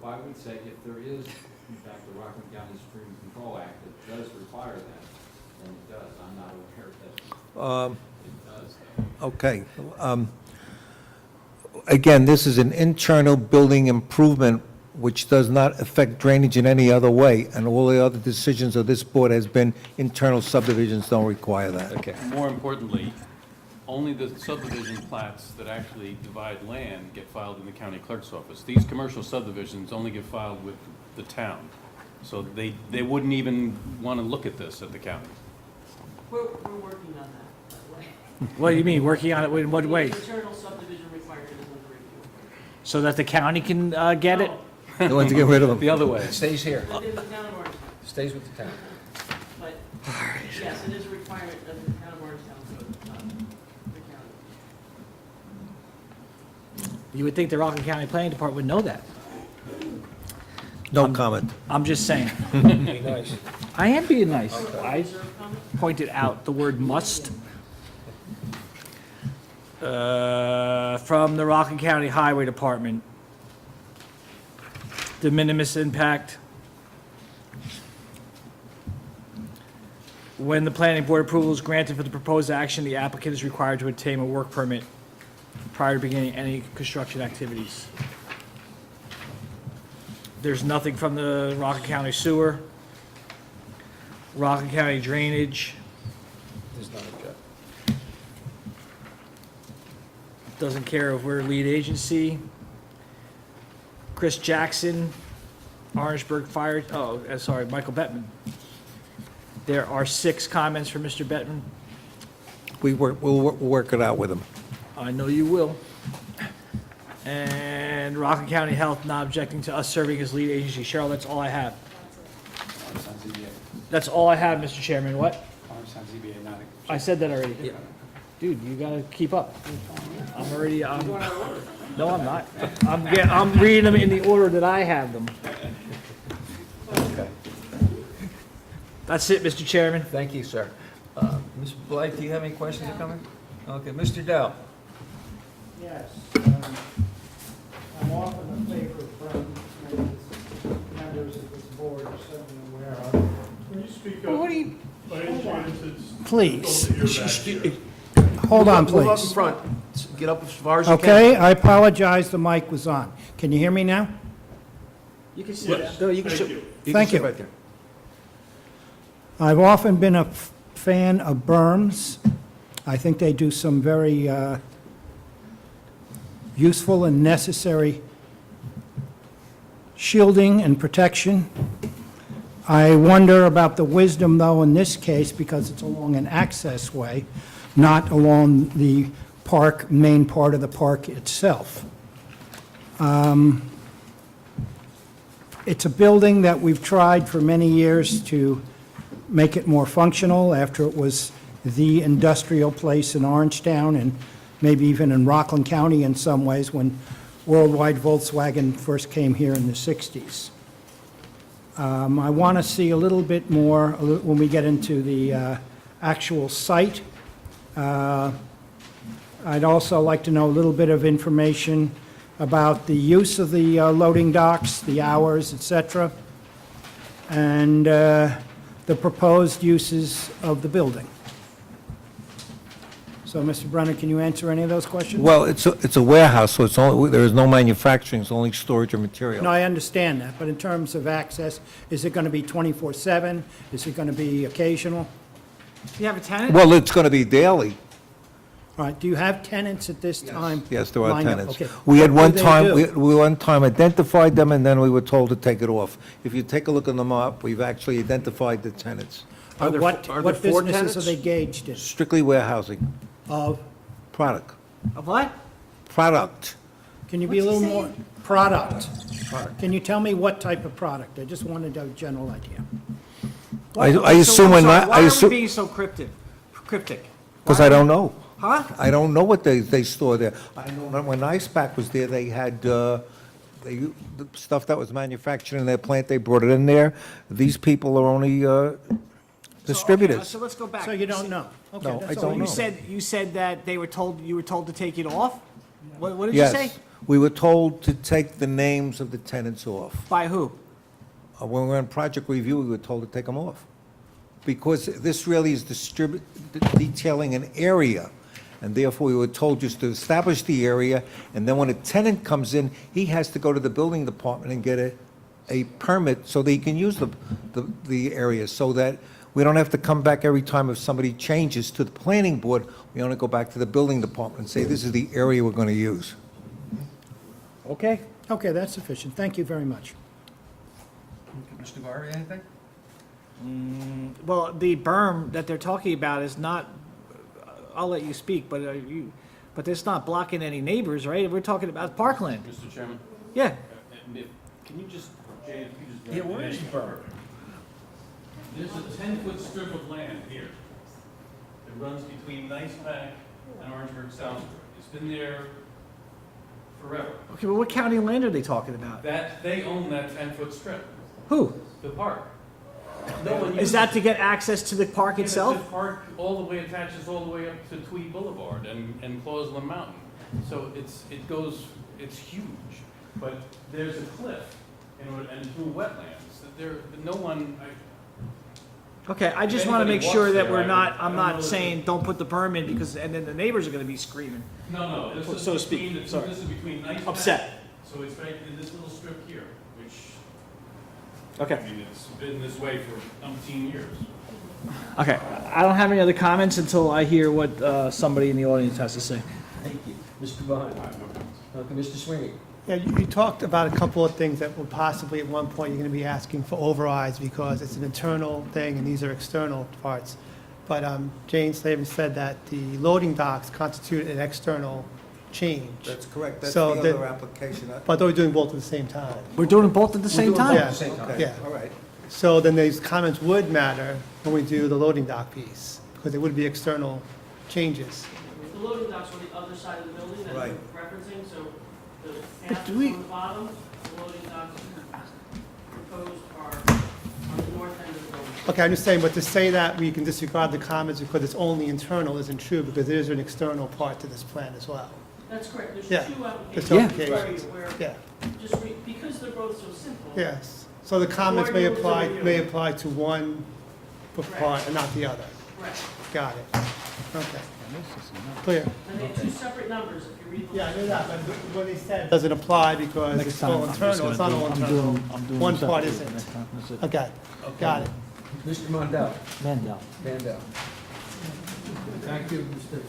Well, I would say if there is, in fact, the Rockland County Stream Control Act that does require that, then it does. I'm not aware that it does. Okay. Again, this is an internal building improvement which does not affect drainage in any other way, and all the other decisions of this board has been internal subdivisions don't require that. okay. More importantly, only the subdivision plats that actually divide land get filed in the county clerk's office. These commercial subdivisions only get filed with the town. So they wouldn't even want to look at this at the county. We're working on that, by the way. What do you mean, working on it in what way? The internal subdivision requirement is under review. So that the county can get it? They want to get rid of them. The other way. It stays here, Within the town of Orangetown. stays with the town. But, yes, it is a requirement of the town of Orangetown, so, the county. You would think the Rockland County Planning Department would know that. No comment. I'm just saying. Be nice. I am being nice. I pointed out the word must. From the Rockland County Highway Department. De minimis impact. When the planning board approval is granted for the proposed action, the applicant is required to obtain a work permit prior to beginning any construction activities. There's nothing from the Rockland County Sewer, Rockland County Drainage, There's none object. doesn't care if we're lead agency. Chris Jackson, Orangeburg Fire, Michael Bettman. There are 6 comments from Mr. Bettman. We'll work it out with them. I know you will. And Rockland County Health not objecting to us serving as lead agency. Cheryl, that's all I have. That's all I have, Mr. Chairman. What? I said that already. Dude, you gotta keep up. I'm already, no, I'm not. I'm reading them in the order that I have them. That's it, Mr. Chairman. Thank you, sir. Ms. Blythe, do you have any questions or comments? Okay, Mr. Dell. Yes, I'm often a favorite friend, as members of this board are certainly aware of. Can you speak Well, what do you, Please, hold on, move up in please. front. Get up as far as you can. Okay, I apologize, the mic was on. Can you hear me now? You can sit. No, you can sit. Thank sit you. right there. I've often been a fan of berms. I think they do some very useful and necessary shielding and protection. I wonder about the wisdom, though, in this case, because it's along an access way, not along the park, main part of the park itself. It's a building that we've tried for many years to make it more functional after it was the industrial place in Orangetown and maybe even in Rockland County in some ways when Worldwide Volkswagen first came here in the 60s. I want to see a little bit more when we get into the actual site. I'd also like to know a little bit of information about the use of the loading docks, the hours, et cetera, and the proposed uses of the building. So, Mr. Brenner, can you answer any of those questions? Well, it's a warehouse, so there is no manufacturing, it's only storage of material. No, I understand that, but in terms of access, is it going to be 24/7? Is it going to be occasional? You have a tenant? Well, it's going to be daily. All right, do you have tenants at this time? Yes, there are lined up? tenants. Okay. We had What one do they time, do? we one time identified them, and then we were told to take it off. If you take a look on the map, we've actually identified the tenants. Are there What four businesses tenants? are they gauged in? Strictly warehousing, Of, product, Of what? product. can you be a little more, product? Can you tell me what type of product? I just wanted a general idea. I assume when I Why are we assume, being so cryptic? because I don't know. Huh? I don't know what they store there. I know that when IcePack was there, they had, the stuff that was manufactured in their plant, they brought it in there. These people are only distributors. So let's go back. So you don't know? Okay, No, that's I all. don't know. You said that you were told to take it off? What did you say? Yes, we were told to take the names of the tenants off. By who? When we were on project review, we were told to take them off. Because this really is detailing an area, and therefore we were told just to establish the area, and then when a tenant comes in, he has to go to the building department and get a permit so that he can use the area, so that we don't have to come back every time if somebody changes to the planning board. We only go back to the building department and say, this is the area we're going to use. Okay. Okay, that's sufficient. Thank you very much. Mr. Garvey, anything? Well, the berm that they're talking about is not, I'll let you speak, but it's not blocking any neighbors, right? We're talking about parkland. Mr. Chairman? Yeah. Can you just, Jay, if you just... Yeah, where is the berm? There's a 10-foot strip of land here that runs between NicePack and Orangeburg South. It's been there forever. Okay, but what county land are they talking about? They own that 10-foot strip, Who? the park. No one Is uses that to get access to the park itself? The park all the way attaches all the way up to Tweed Boulevard and Clausland Mountain. So it's huge, but there's a cliff and through wetlands. No one, Okay, I just If want to make anybody sure walks that there, we're not, I I'm don't know not that- saying, don't put the berm in, because, and then the neighbors are going to be screaming. No, this is So to speak, between, sorry. this is between nice. Upset. So it's right in this little strip here, which, Okay. I mean, it's been this way for umpteen years. Okay, I don't have any other comments until I hear what somebody in the audience has to say. Thank you. Mr. Vaughn. Okay, Mr. Sweeney. Yeah, you talked about a couple of things that will possibly, at one point, you're going to be asking for overrides because it's an internal thing and these are external parts. But Jane Slavin said that the loading docks constitute an external change. That's correct. That's So the the- other application. But they're doing both at the same time. We're doing them both at the same time? Yeah, Okay, yeah. all right. So then these comments would matter when we do the loading dock piece, because it would be external changes. The loading docks on the other side of the building that Right. you're referencing, so the half do on we- the bottom, the loading docks proposed are on the north end of the building. Okay, I'm just saying, but to say that we can disregard the comments because it's only internal isn't true, because there is an external part to this plan as well. That's correct, Yeah, there's two there's applications. two Very applications. aware. Yeah, Just because they're both so simple. yes. So the comments may apply to one part and not the other. Correct. Got it. Okay. Clear. And they have two separate numbers, if you read the. Yeah, I knew that, but what they said doesn't apply because it's all internal, it's not all internal. One part isn't. Okay, got it. Mr. Mondell. Mandel. Mandel. Thank you, Mr.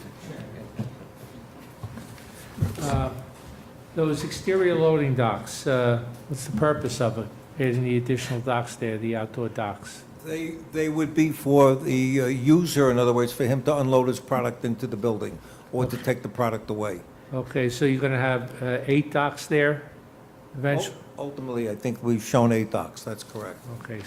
Those exterior loading docks, what's the purpose of it? Adding the additional docks there, the outdoor docks? They would be for the user, in other words, for him to unload his product into the building or to take the product away. Okay, so you're going to have 8 docks there eventually? Ultimately, I think we've shown 8 docks, that's correct. Okay.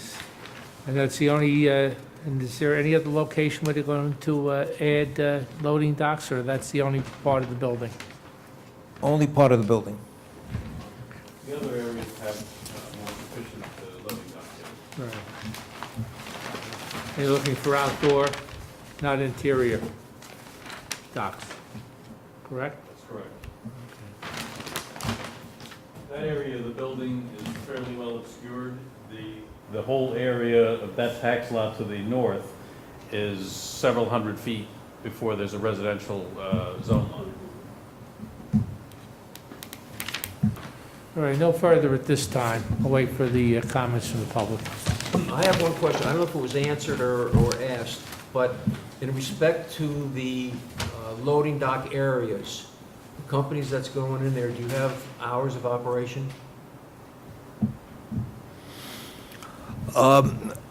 And that's the only, and is there any other location where they're going to add loading docks, or that's the only part of the building? Only part of the building. The other areas have more sufficient loading docks. Right. You're looking for outdoor, not interior docks, correct? That's correct. That area of the building is fairly well obscured. The whole area of that tax lot to the north is several hundred feet before there's a residential zone line. All right, no further at this time. I'll wait for the comments from the public. I have one question. I don't know if it was answered or asked, but in respect to the loading dock areas, the companies that's going in there, do you have hours of operation?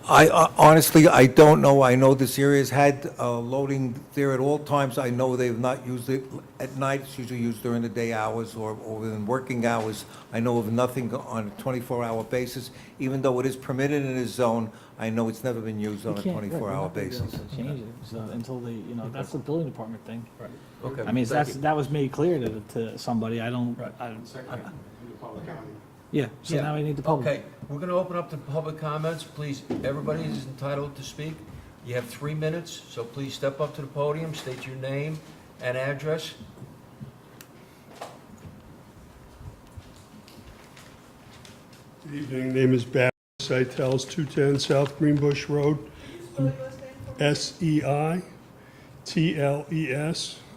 Honestly, I don't know. I know this area's had loading there at all times. I know they've not used it at night. It's usually used during the day hours or within working hours. I know of nothing on a 24-hour basis. Even though it is permitted in this zone, I know it's never been used on a 24-hour basis. Change it, so until they, that's the building department thing. Okay. I mean, thank that you. was made clear to somebody, I don't, yeah, so Yeah. now we need the public. Okay, we're going to open up to public comments. Please, everybody is entitled to speak. You have 3 minutes, so please step up to the podium, state your name and address. Good evening, name is Barry Seitels, 210 South Greenbush Road. Seitles.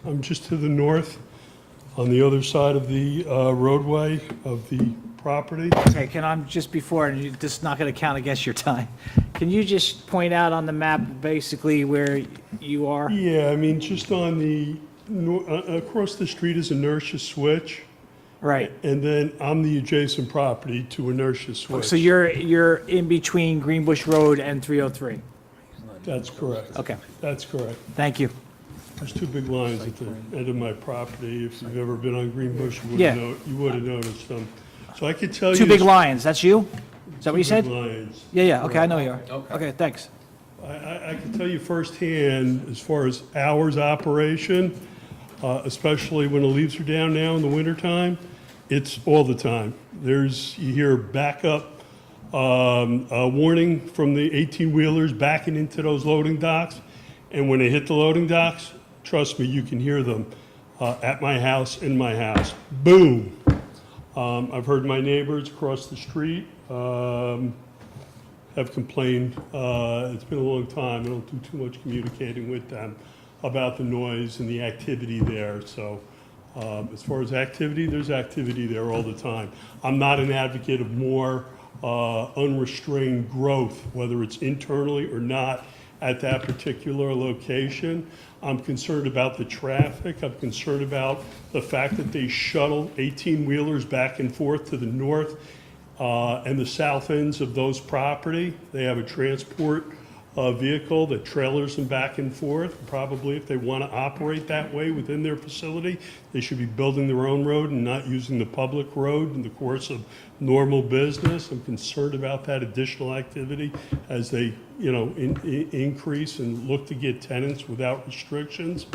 I'm just to the north, on the other side of the roadway of the property. Okay, can I, just before, and this is not going to count against your time, can you just point out on the map basically where you are? Yeah, I mean, just on the, across the street is Inertia Switch, Right. and then I'm the adjacent property to Inertia Switch. So you're in between Greenbush Road and 303? That's correct. Okay, That's correct. thank you. There's 2 big lines at the end of my property. If you've ever been on Greenbush, Yeah. you would have noticed them. So I could tell you. Two big lions, that's you? Is that what you Two big said? lions. Yeah, okay, I know you are. Okay. Okay, thanks. I can tell you firsthand, as far as hours operation, especially when the leaves are down now in the wintertime, it's all the time. You hear backup, a warning from the 18-wheelers backing into those loading docks. And when they hit the loading docks, trust me, you can hear them at my house, in my house. Boom! I've heard my neighbors across the street have complained, it's been a long time, I don't do too much communicating with them about the noise and the activity there, so as far as activity, there's activity there all the time. I'm not an advocate of more unrestrained growth, whether it's internally or not, at that particular location. I'm concerned about the traffic. I'm concerned about the fact that they shuttle 18-wheelers back and forth to the north and the south ends of those property. They have a transport vehicle that trailers them back and forth. Probably if they want to operate that way within their facility, they should be building their own road and not using the public road in the course of normal business. I'm concerned about that additional activity as they, increase and look to get tenants without restrictions.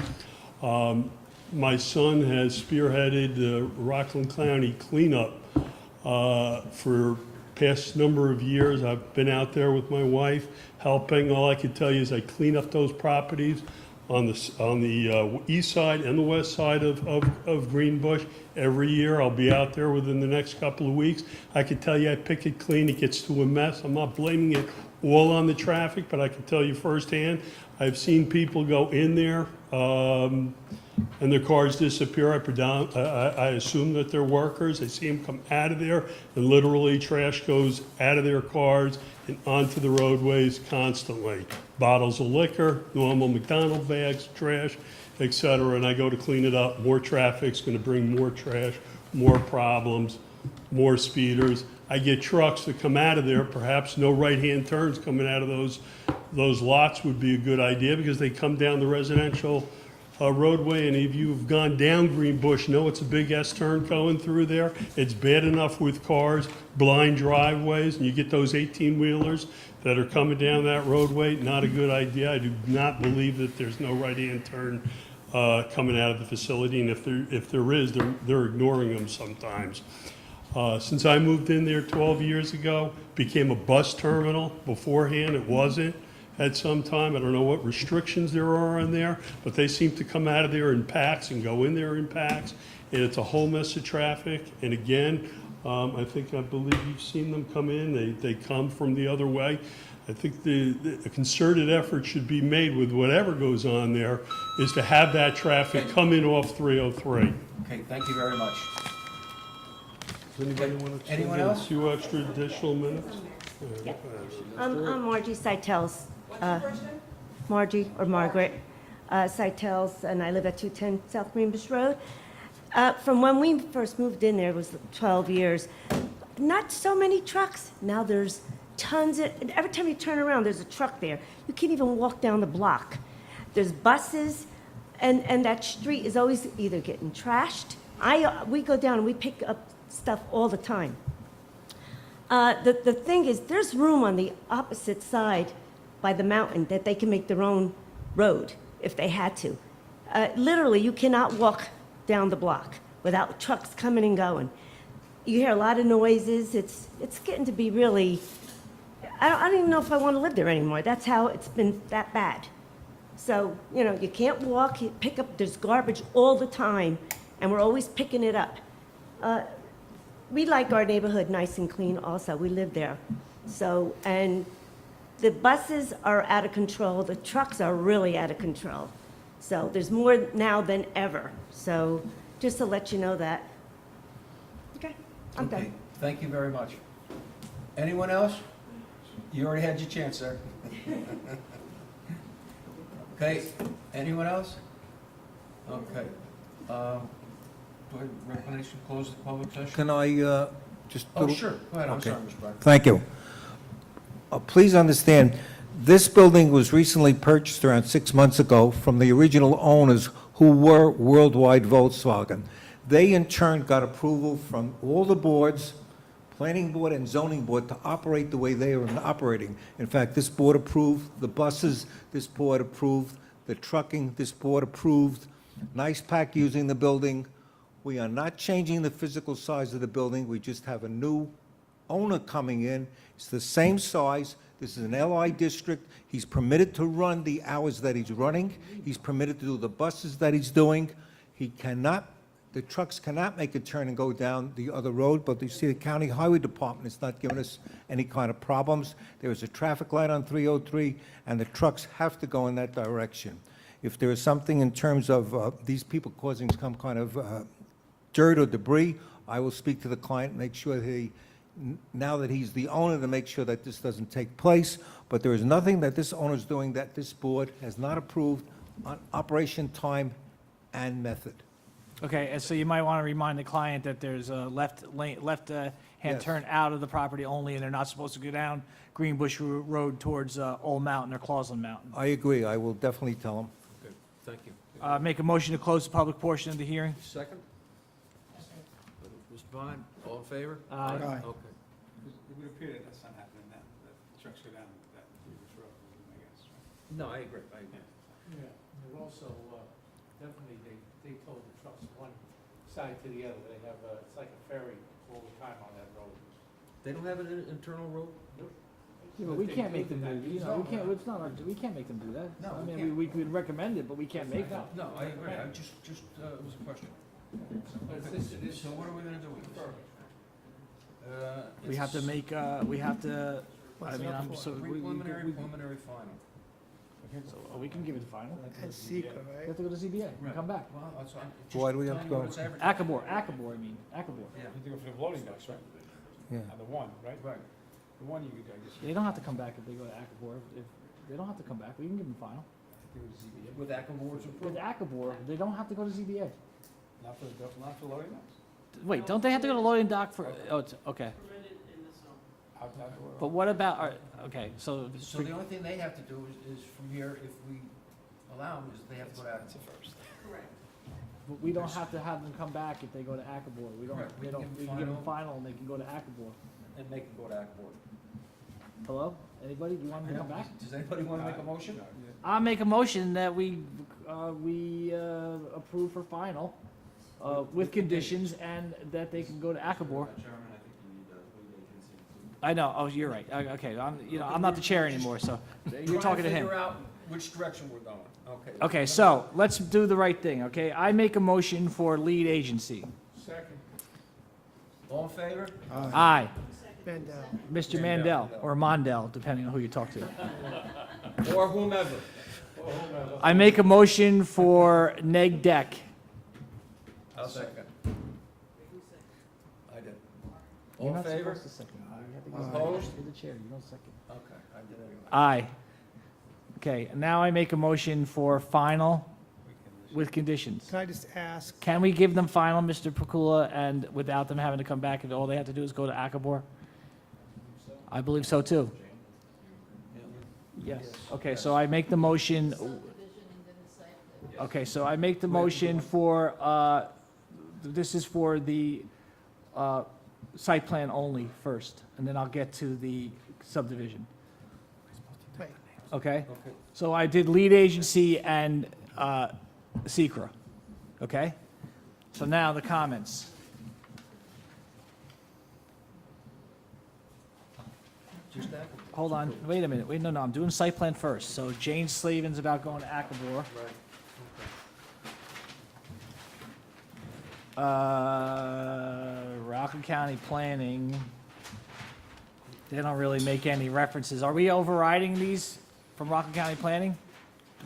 My son has spearheaded the Rockland County cleanup for past number of years. I've been out there with my wife helping. All I can tell you is I clean up those properties on the east side and the west side of Greenbush every year. I'll be out there within the next couple of weeks. I can tell you I pick it clean. It gets to a mess. I'm not blaming it all on the traffic, but I can tell you firsthand, I've seen people go in there and their cars disappear. I assume that they're workers. I see them come out of there, and literally trash goes out of their cars and onto the roadways constantly. Bottles of liquor, normal McDonald's bags, trash, etc. And I go to clean it up. More traffic's going to bring more trash, more problems, more speeders. I get trucks that come out of there. Perhaps no right-hand turns coming out of those lots would be a good idea, because they come down the residential roadway, and if you've gone down Greenbush, know it's a big S-turn going through there. It's bad enough with cars, blind driveways, and you get those 18-wheelers that are coming down that roadway. Not a good idea. I do not believe that there's no right-hand turn coming out of the facility, and if there is, they're ignoring them sometimes. Since I moved in there 12 years ago, became a bus terminal. Beforehand, it wasn't. At some time, I don't know what restrictions there are on there, but they seem to come out of there in packs and go in there in packs, and it's a whole mess of traffic. And again, I believe you've seen them come in. They come from the other way. I think the concerted effort should be made with whatever goes on there, is to have that traffic come in off 303. Okay, thank you very much. Does anybody want to Anyone spend a else? few extra additional minutes? Yeah. I'm Margie Seitels. Margie or Margaret Seitels, and I live at 210 South Greenbush Road. From when we first moved in there, it was 12 years, not so many trucks. Now there's tons of, and every time you turn around, there's a truck there. You can't even walk down the block. There's buses, and that street is always either getting trashed. We go down and we pick up stuff all the time. The thing is, there's room on the opposite side by the mountain that they can make their own road if they had to. Literally, you cannot walk down the block without trucks coming and going. You hear a lot of noises. It's getting to be really, I don't even know if I want to live there anymore. That's how it's been that bad. So, you can't walk, you pick up, there's garbage all the time, and we're always picking it up. We like our neighborhood nice and clean also. We live there. So, and the buses are out of control. The trucks are really out of control. So there's more now than ever. So just to let you know that. Okay, I'm Okay, done. thank you very much. Anyone else? You already had your chance, sir. Okay, anyone else? Okay. Do I have recognition to close the public session? Can I just... Oh, sure. Go ahead, I'm Okay. sorry, Mr. Brown. Thank you. Please understand, this building was recently purchased around 6 months ago from the original owners, who were Worldwide Volkswagen. They in turn got approval from all the boards, planning board and zoning board, to operate the way they are operating. In fact, this board approved the buses, this board approved the trucking, this board approved Nice Pack using the building. We are not changing the physical size of the building. We just have a new owner coming in. It's the same size. This is an LI district. He's permitted to run the hours that he's running. He's permitted to do the buses that he's doing. He cannot the trucks cannot make a turn and go down the other road, but you see the county highway department is not giving us any kind of problems. There is a traffic light on 303, and the trucks have to go in that direction. If there is something in terms of these people causing some kind of dirt or debris, I will speak to the client, make sure now that he's the owner, to make sure that this doesn't take place. But there is nothing that this owner is doing that this board has not approved on operation time and method. Okay, and so you might want to remind the client that there's a left-hand Yes. turn out of the property only, and they're not supposed to go down Greenbush Road towards Old Mountain or Clausland Mountain. I agree, I will definitely tell him. Good, thank you. Make a motion to close the public portion of the hearing. Second? Mr. Vine, all in favor? Aye. Aye. Okay. It would appear that that's not happening now, that trucks go down that previous road, I guess, right? No, I agree, I agree. Yeah, and also, definitely, they told the trucks one side to the other. They have, it's like a ferry all the time on that road. They don't have an internal road? Yeah, but we can't make them do, you know, we can't, it's not our, we can't make them do that. No, I we mean, can't. we could recommend it, but we can't make them. No, I agree, I just, it was a question. So what are we gonna do with this? We have to make, we have to, I mean, I'm so, Preliminary, preliminary, final. so we can give it the final. That's secret, You right? have to go to ZBA and come back. Well, that's fine. Why do we have to go? Akabor, I mean, Akabor. Yeah. You have to go for the loading docks, right? Yeah. On the one, right? Right. The one you could, I guess. They don't have to come back if they go to Akabor. If, they don't have to come back. We can give them final. With Ackenboard's With Akabor, they don't have to go to ZBA. Not for loading docks? Wait, don't they have to go to loading dock for, oh, it's, okay. Permitted in this zone. But what about, okay, so. So the only thing they have to do is from here, if we allow them, is they have to go to Ackenboard first. Correct. But we don't have to have them come back if they go to Akabor. We don't, Correct. we don't, we can give them final and they can go to Akabor. And they can go to Ackenboard. Hello? Anybody? Do you want them to come back? Does anybody want to make a motion? I'll make a motion that we approve for final, with conditions and that they can go to Akabor. Chairman, I think you need lead agency to. I know, oh, you're right. Okay, I'm not the chair anymore, so you're talking to him. Figure out which direction we're going. Okay. Okay, so let's do the right thing, okay? I make a motion for lead agency. Second. All in favor? Aye. Mandel. Mr. Mandel, or Mondell, depending on who you talk to. Or whomever. I make a motion for neg deck. I'll second. I did. You're All in not favor? supposed to second. You have to go- Opposed? You're the chair, you don't second. Okay, I did anyway. Aye. Okay, and now I make a motion for final with conditions. Can I just ask, Can we give them final, Mr. Pakula, and without them having to come back, and all they have to do is go to Akabor? I believe so, too. Yes. Okay, so I make the motion. Okay, so I make the motion for, this is for the site plan only first, and then I'll get to the subdivision. wait, Okay? So I did lead agency and Secra. Okay? So now the comments. Just that? Hold on, wait a minute, wait, no, I'm doing site plan first. So Jane Slavin's about going to Akabor. Right. Rockland County Planning, they don't really make any references. Are we overriding these from Rockland County Planning?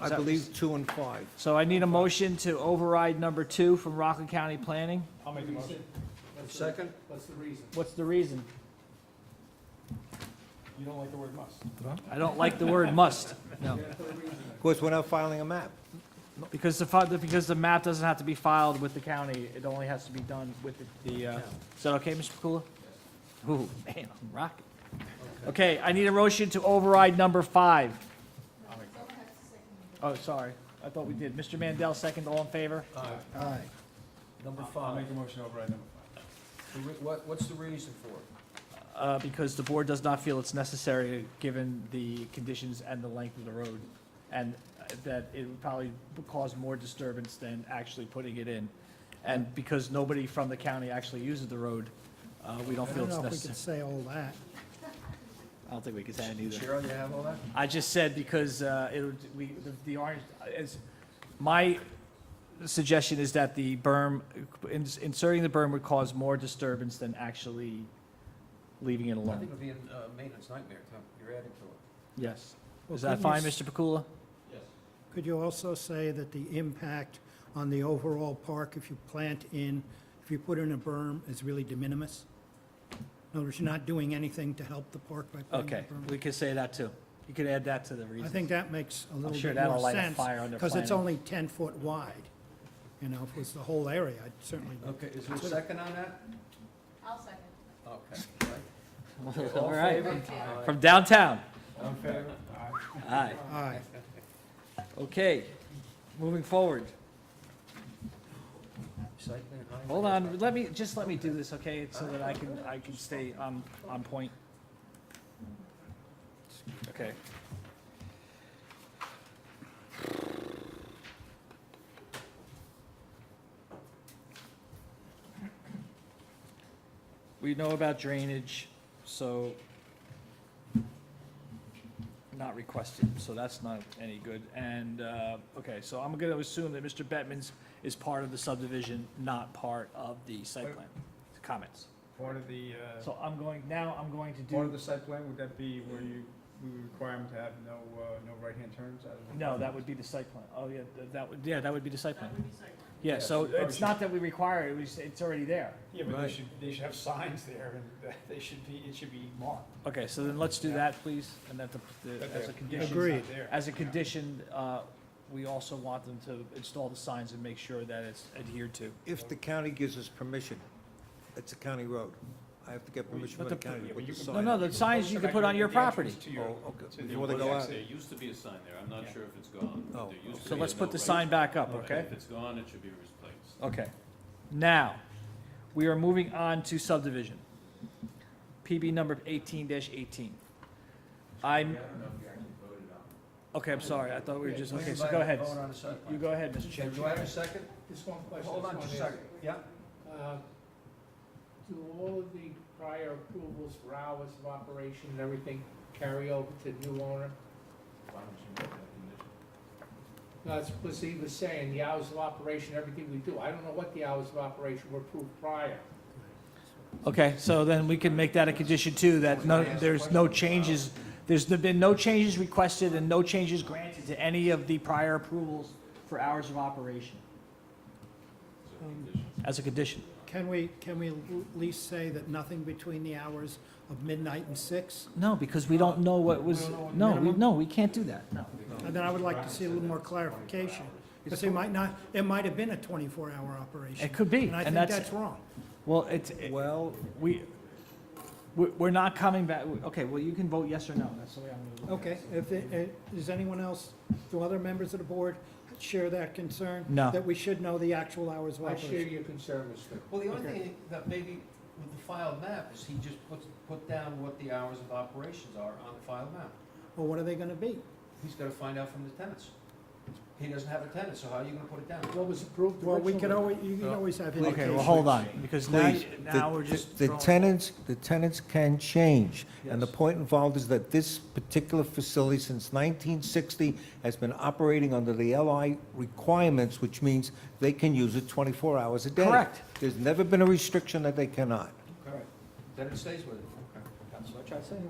I believe 2 and 5. So I need a motion to override number 2 from Rockland County Planning. I'll make the motion. Second? What's the reason? What's the reason? You don't like the word must. I don't like the word must, no. Of course, we're not filing a map. Because the map doesn't have to be filed with the county, it only has to be done with the, is that okay, Mr. Pakula? Ooh, man, I'm rocking. Okay, I need a motion to override number 5. Oh, sorry, I thought we did. Mr. Mandel, second, all in favor? Aye. Number I'll 5. make the motion over item number 5. What's the reason for it? Because the board does not feel it's necessary, given the conditions and the length of the road, and that it would probably cause more disturbance than actually putting it in. And because nobody from the county actually uses the road, we don't I feel don't it's know if we could necessary. say all that. I don't think we could say it either. Cheryl, you have all that? I just said because it would, the orange, as my suggestion is that the berm, inserting the berm would cause more disturbance than actually leaving it I alone. think it would be a maintenance nightmare, Tom. You're adding to it. Yes. Well, Is that couldn't fine, you Mr. Pakula? Yes. Could you also say that the impact on the overall park, if you if you put in a berm, is really de minimis? In other words, you're not doing anything to help the park by putting a Okay, berm? we could say that too. You could add that to the I reasons. think that makes a little sure bit that'll more light a sense. fire under Because it's planning. only 10 foot wide. You know, if it was the whole area, I'd certainly. Okay, is there a second on that? I'll second. Okay. All right, from downtown. All in favor? Aye. Aye. Okay, moving forward. Recycling, highway. Hold on, let me do this, okay, so that I can stay on point. Okay. We know about drainage, so not requested, so that's not any good. And, okay, so I'm gonna assume that Mr. Bettman's is part of the subdivision, not part of the site plan. Comments. Part of the, So I'm going to do. part of the site plan, would that be where we would require them to have no right-hand turns? out of the- No, that would be the site plan. Oh, yeah, that would be the site That plan. would be site plan. Yeah, Yeah, so so it's not that we require it, it's already there. Yeah, but Right. they should have signs there, and it should be marked. Okay, so then let's do that, please, and that as a condition. Agreed. As a condition, we also want them to install the signs and make sure that it's adhered to. If the county gives us permission, it's a county road. I have to get permission from But the the- county to put the No, sign no, up. the signs you can put on your property. Oh, okay. There Before they was go out. actually- There used to be a sign there, I'm not sure if it's gone. but Oh, there used to So be let's a put no the right- sign back up, Okay, okay? if it's gone, it should be replaced. Okay. Now, we are moving on to subdivision. PB number 18-18. Okay, I'm sorry, I thought we were just, okay, so go ahead. Vote on the site plan. You go ahead, Mr. Do Chairman. I have a second? Just one question. Hold on just a second. Yeah? Do all of the prior approvals for hours of operation and everything carry over to the new owner? Why don't you make that condition? No, that's what he was saying, the hours of operation, everything we do. I don't know what the hours of operation were approved prior. Okay, so then we can make that a condition too, that there's no changes, there's been no changes requested and no changes granted to any of the prior approvals for hours of operation, as a condition. Can we at least say that nothing between the hours of midnight and 6? No, because we don't know what was, no, we can't do that, no. And then I would like to see a little more clarification, because it might have been a 24-hour operation. It could be, And I and think that's- that's wrong. Well, we're not coming back, okay, well, you can vote yes or no, that's the way I'm gonna look at it. Okay, does anyone else, do other members of the board share that concern? No. That we should know the actual hours of I share operation? your concern, Mr. Well, the only thing that maybe with the filed map is he just put down what the hours of operations are on the filed map. Well, what are they gonna be? He's gotta find out from the tenants. He doesn't have a tenant, so how are you gonna put it down? What was approved Well, you originally? can always have Okay, indications. well, hold on, because Please, now we're just the throwing- tenants can change. And the Yes. point involved is that this particular facility since 1960 has been operating under the LI requirements, which means they can use it 24 hours a day. Correct. There's never been a restriction that they cannot. Correct. Then it stays with it. Okay. That's what I tried to say. Okay.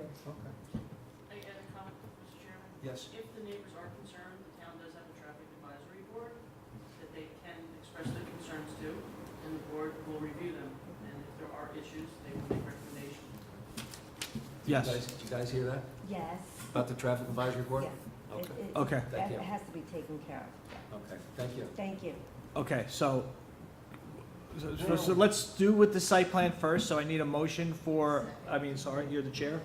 I add a comment, Mr. Chairman? Yes. If the neighbors are concerned, the town does have a traffic advisory board that they can express their concerns to, and the board will review them. And if there are issues, they will make recommendations. Yes. Did you guys hear that? Yes. About the traffic advisory board? Yes. Okay. Okay. Thank you. That has to be taken care of. Okay, thank you. Thank you. Okay, so let's do with the site plan first, so I need a motion for, sorry, you're the chair.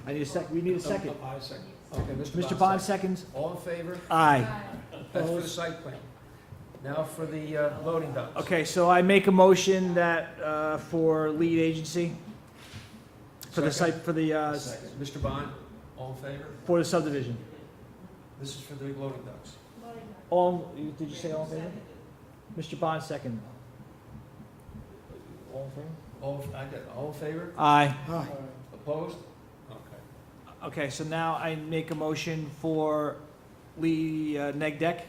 I need we need a second. I second. Okay, Mr. Bond seconds. All in favor? Aye. That's for the site plan. Now for the loading docks. Okay, so I make a motion that, for lead agency, for the site, for the, Second. Mr. Bond, all in favor? for the subdivision. This is for the loading docks. All, did you say all in favor? Mr. Bond, second. All in favor? I got it. All in favor? Aye. Aye. Opposed? Okay. Okay, so now I make a motion for Lee, neg deck.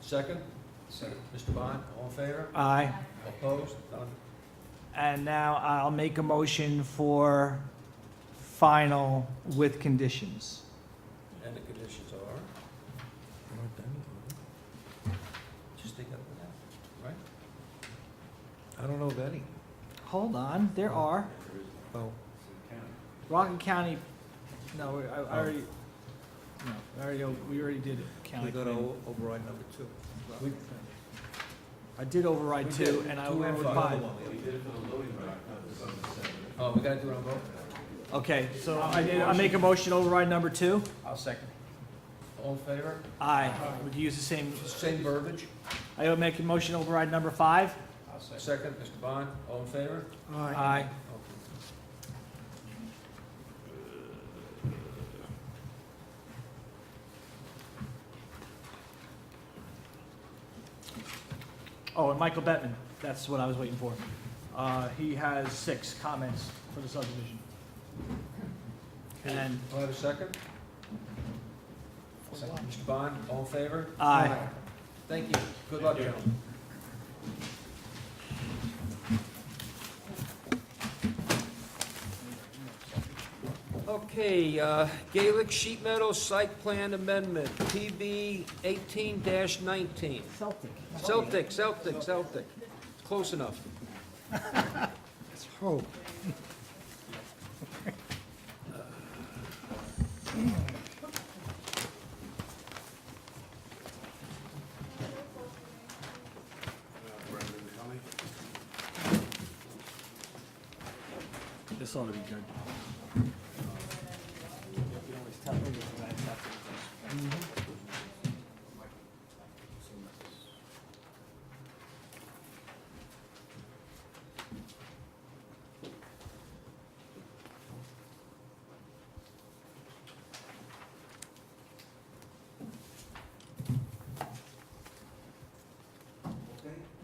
Second? Second. Mr. Bond, all in favor? Aye. Opposed? None. And now I'll make a motion for final with conditions. And the conditions are? Just take up that, right? I don't know of any. Hold on, there are. Oh. Rockland County, no, I already, no, we already did county. We got to planning. override number 2. I did override We 2, did. and I 2 and overrode 5. 5. Oh, we gotta do it on both? Okay, so I make a motion to override number 2. I'll second. All in favor? Aye. Would you use the same? Same verbiage? I will make a motion to override number 5. I'll second. Mr. Bond, all in favor? Aye. Oh, and Michael Bettman, that's what I was waiting for. He has 6 comments for the subdivision. And Do I have a second? Second. Mr. Bond, all in favor? Aye. Thank you. Good luck, gentlemen. Okay, Gaelic Sheet Meadow Site Plan Amendment, PB 18-19. Celtic. Close enough. Let's hope. this ought to be good.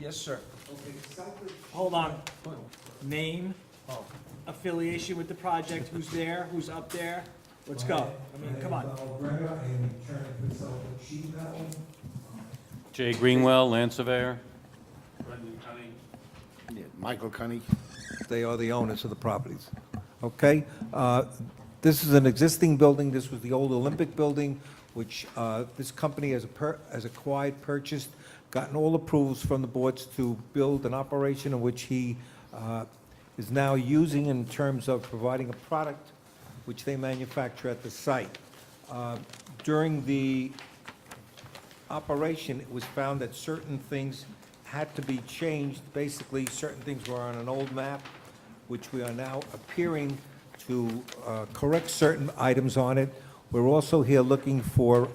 Yes, sir. Hold on. Name, affiliation with the project, who's there, who's up there? Let's go. I mean, come on. Jay Greenwell, land surveyor. Michael Cunny. They are the owners of the properties. Okay? This is an existing building. This was the old Olympic building, which this company has acquired, purchased, gotten all approvals from the boards to build an operation in which he is now using in terms of providing a product which they manufacture at the site. During the operation, it was found that certain things had to be changed. Basically, certain things were on an old map, which we are now appearing to correct certain items on it. We're also here looking for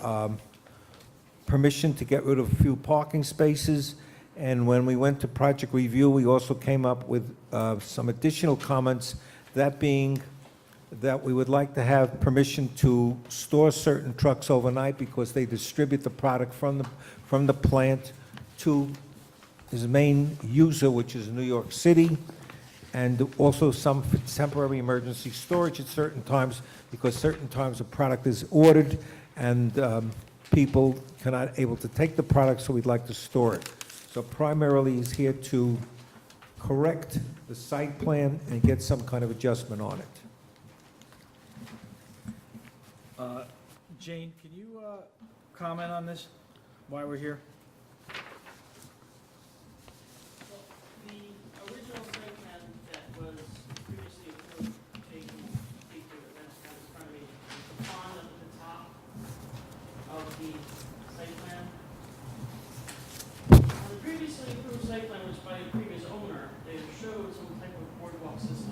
permission to get rid of a few parking spaces. And when we went to project review, we also came up with some additional comments, that being that we would like to have permission to store certain trucks overnight because they distribute the product from the plant to his main user, which is New York City, and also some temporary emergency storage at certain times, because certain times the product is ordered and people cannot able to take the product, so we'd like to store it. So primarily, he's here to correct the site plan and get some kind of adjustment on it. Jane, can you comment on this, why we're here? The original site plan that was previously approved, Jake can speak to it, that's kind of in front of me. The pond up at the top of the site plan. On the previously approved site plan, which by the previous owner, they showed some type of boardwalk system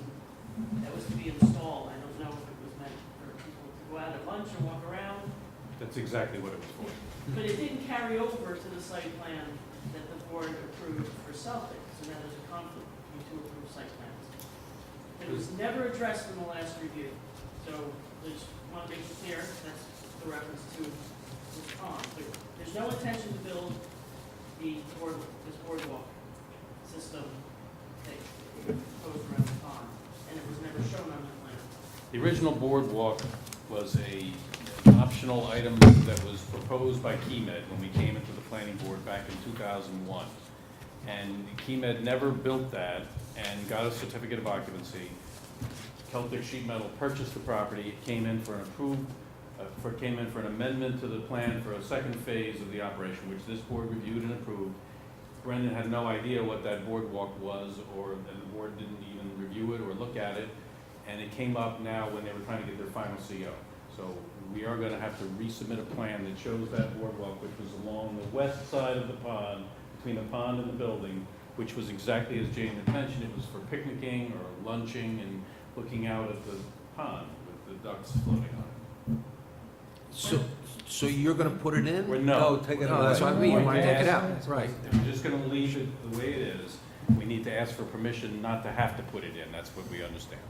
that was to be installed. I don't know if it was meant for people to go out at lunch and walk around, That's exactly what it was for. but it didn't carry over to the site plan that the board approved for Celtic, so now there's a conflict between two approved site plans. It was never addressed in the last review, so I just want to make it clear, that's the reference to this pond. There's no intention to build this boardwalk system that goes around the pond, and it was never shown on the plan. The original boardwalk was a optional item that was proposed by KeyMed when we came into the planning board back in 2001. And KeyMed never built that and got a certificate of occupancy. Celtic Sheet Metal purchased the property. It came in for an amendment to the plan for a second phase of the operation, which this board reviewed and approved. Brendan had no idea what that boardwalk was, and the board didn't even review it or look at it. And it came up now when they were trying to get their final CO. So we are gonna have to resubmit a plan that shows that boardwalk, which was along the west side of the pond, between the pond and the building, which was exactly as Jane had mentioned. It was for picnicking or lunching and looking out at the pond with the ducks floating on it. So you're gonna put it in? No, take it No, that's what I mean, you wanna take it out, right. If we're just gonna leave it the way it is, we need to ask for permission not to have to put it in. That's what we understand.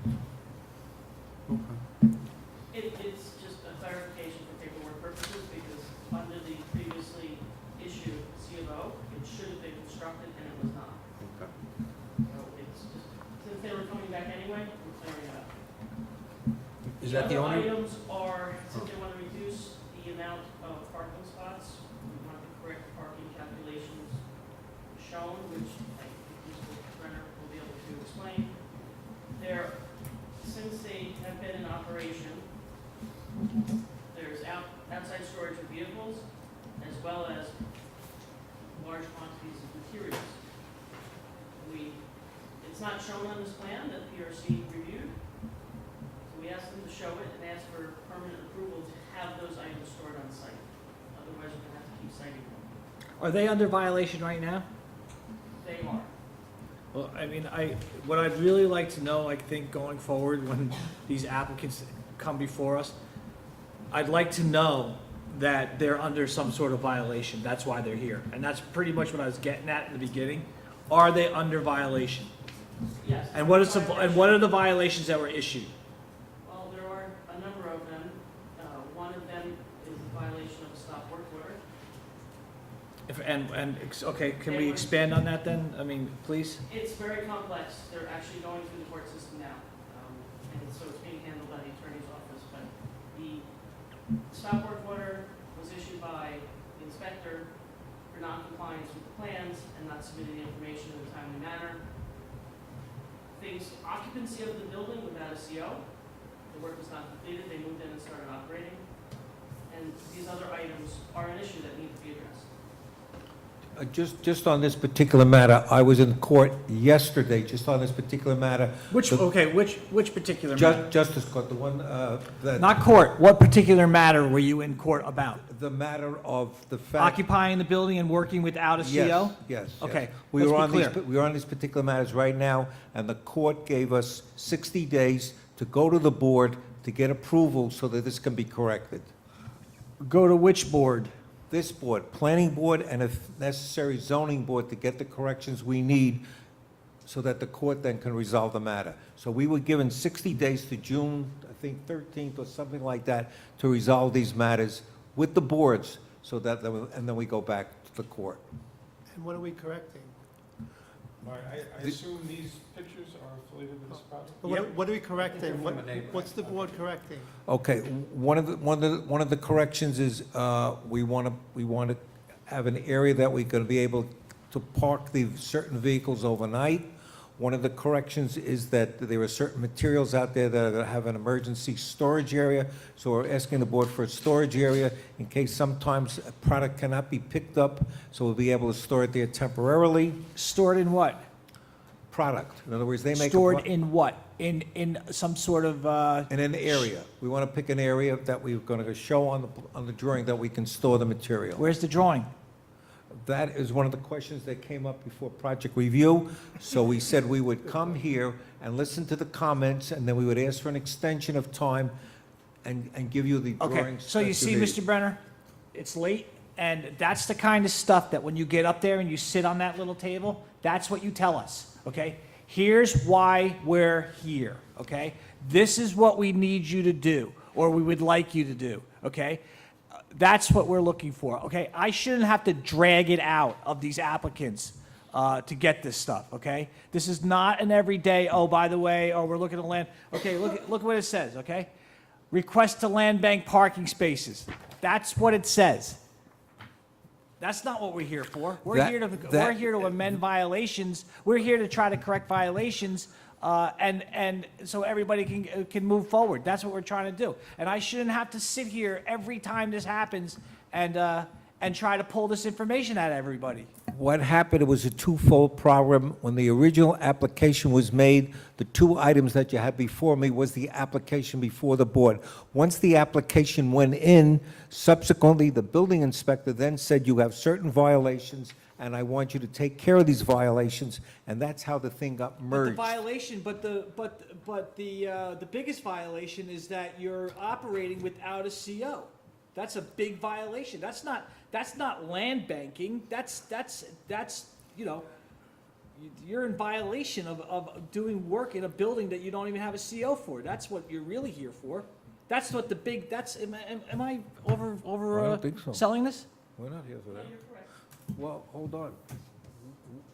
It's just a clarification for paperwork purposes, because under the previously issued C of O, it should have been constructed and it was not. Okay. So it's just, since they were coming back anyway, we're clearing it up. Is that the other only? items are, since they want to reduce the amount of parking spots, we want the correct parking calculations shown, which I think Mr. Brenner will be able to explain. There, since they have been in operation, there's outside storage of vehicles, as well as large quantities of materials. It's not shown on this plan that PRC reviewed, so we asked them to show it and asked for permanent approval to have those items stored on site. Otherwise, we're gonna have to keep citing them. Are they under violation right now? They are. Well, I mean, what I'd really like to know, I think, going forward, when these applicants come before us, I'd like to know that they're under some sort of violation. That's why they're here. And that's pretty much what I was getting at in the beginning. Are they under violation? Yes. And what are the violations that were issued? Well, there are a number of them. One of them is a violation of a stop work order. Okay, can we expand on that then? I mean, please? It's very complex. They're actually going through the court system now. And so it's being handled by the attorney's office. But the stop work order was issued by the inspector for noncompliance with the plans and not submitting the information in a timely manner. Occupancy of the building without a CO. The work was not completed. They moved in and started operating. And these other items are an issue that need to be addressed. Just on this particular matter, I was in court yesterday, just on this particular matter. Which particular matter? Justice Court, the one that... Not court. What particular matter were you in court about? The matter of the fact... Occupying the building and working without a CO? Yes. Okay, We let's were be on clear. we were on these particular matters right now, and the court gave us 60 days to go to the board to get approval so that this can be corrected. Go to which board? This board, planning board, and if necessary, zoning board, to get the corrections we need so that the court then can resolve the matter. So we were given 60 days to June, I think 13th or something like that, to resolve these matters with the boards, so that, and then we go back to the court. And what are we correcting? I assume these pictures are affiliated with this project? What are we correcting? What's the board correcting? Okay, one of the corrections is, we want to have an area that we're going to be able to park the certain vehicles overnight. One of the corrections is that there are certain materials out there that have an emergency storage area, so we're asking the board for a storage area in case sometimes a product cannot be picked up, so we'll be able to store it there temporarily. Stored in what? Product. In other words, they make... Stored in what? In some sort of... In an area. We want to pick an area that we're going to show on the drawing that we can store the material. Where's the drawing? That is one of the questions that came up before project review. So we said we would come here and listen to the comments, and then we would ask for an extension of time and give you the Okay, drawings. so you see, Mr. Brenner, it's late, and that's the kind of stuff that when you get up there and you sit on that little table, that's what you tell us, okay? Here's why we're here, okay? This is what we need you to do, or we would like you to do, okay? That's what we're looking for, okay? I shouldn't have to drag it out of these applicants to get this stuff, okay? This is not an everyday, oh, by the way, oh, we're looking at land. Okay, look what it says, okay? request to land bank parking spaces. That's what it says. That's not what we're here for. We're That- here to, that- we're here to amend violations. We're here to try to correct violations, and so everybody can move forward. That's what we're trying to do. And I shouldn't have to sit here every time this happens and try to pull this information out of everybody. What happened, it was a twofold problem. When the original application was made, the two items that you had before me was the application before the board. Once the application went in, subsequently, the building inspector then said, you have certain violations, and I want you to take care of these violations, and that's how the thing got But the merged. violation, the biggest violation is that you're operating without a CO. That's a big violation. That's not land banking. That's, you know, you're in violation of doing work in a building that you don't even have a CO for. That's what you're really here for. That's what the big, am I over I don't think so. selling this? We're not here for that. Well, hold on.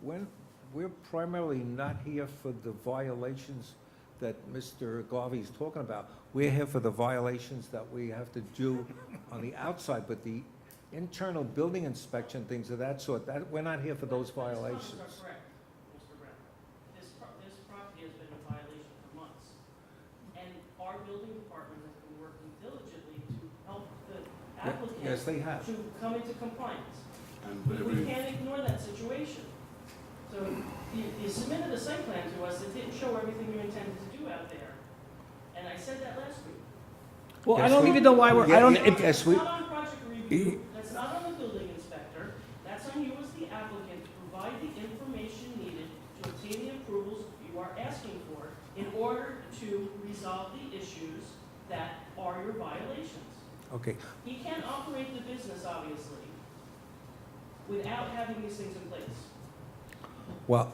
We're primarily not here for the violations that Mr. Garvey is talking about. We're here for the violations that we have to do on the outside, but the internal building inspection, things of that sort, that, we're not here for those violations. That's not correct, Mr. Brown. This property has been in violation for months. And our building department has been working diligently to help the applicant Yes, they have. to come into compliance. We can't ignore that situation. So you submitted a site plan to us that didn't show everything you intended to do out there. And I said that last week. Well, I Yes, don't we- even know why we're, I don't, Yeah, yes, we- That's not on project review, that's not on the building inspector, that's on you as the applicant to provide the information needed to obtain the approvals you are asking for in order to resolve the issues that are your violations. Okay, He can't operate the business, obviously, without having these things in place. well,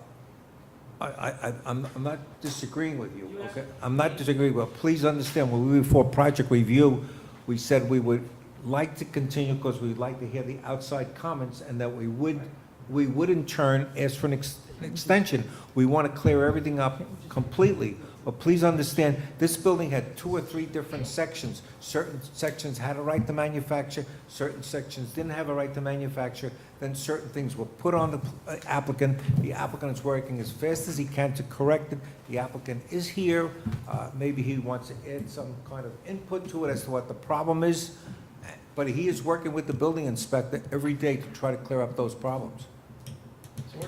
I'm not disagreeing with you, You asked- okay? I'm not disagreeing, but please understand, when we were before project review, we said we would like to continue because we'd like to hear the outside comments and that we would in turn ask for an extension. We want to clear everything up completely. But please understand, this building had 2 or 3 different sections. Certain sections had a right to manufacture, certain sections didn't have a right to manufacture, then certain things were put on the applicant. The applicant is working as fast as he can to correct it. The applicant is here. Maybe he wants to add some kind of input to it as to what the problem is. But he is working with the building inspector every day to try to clear up those problems. So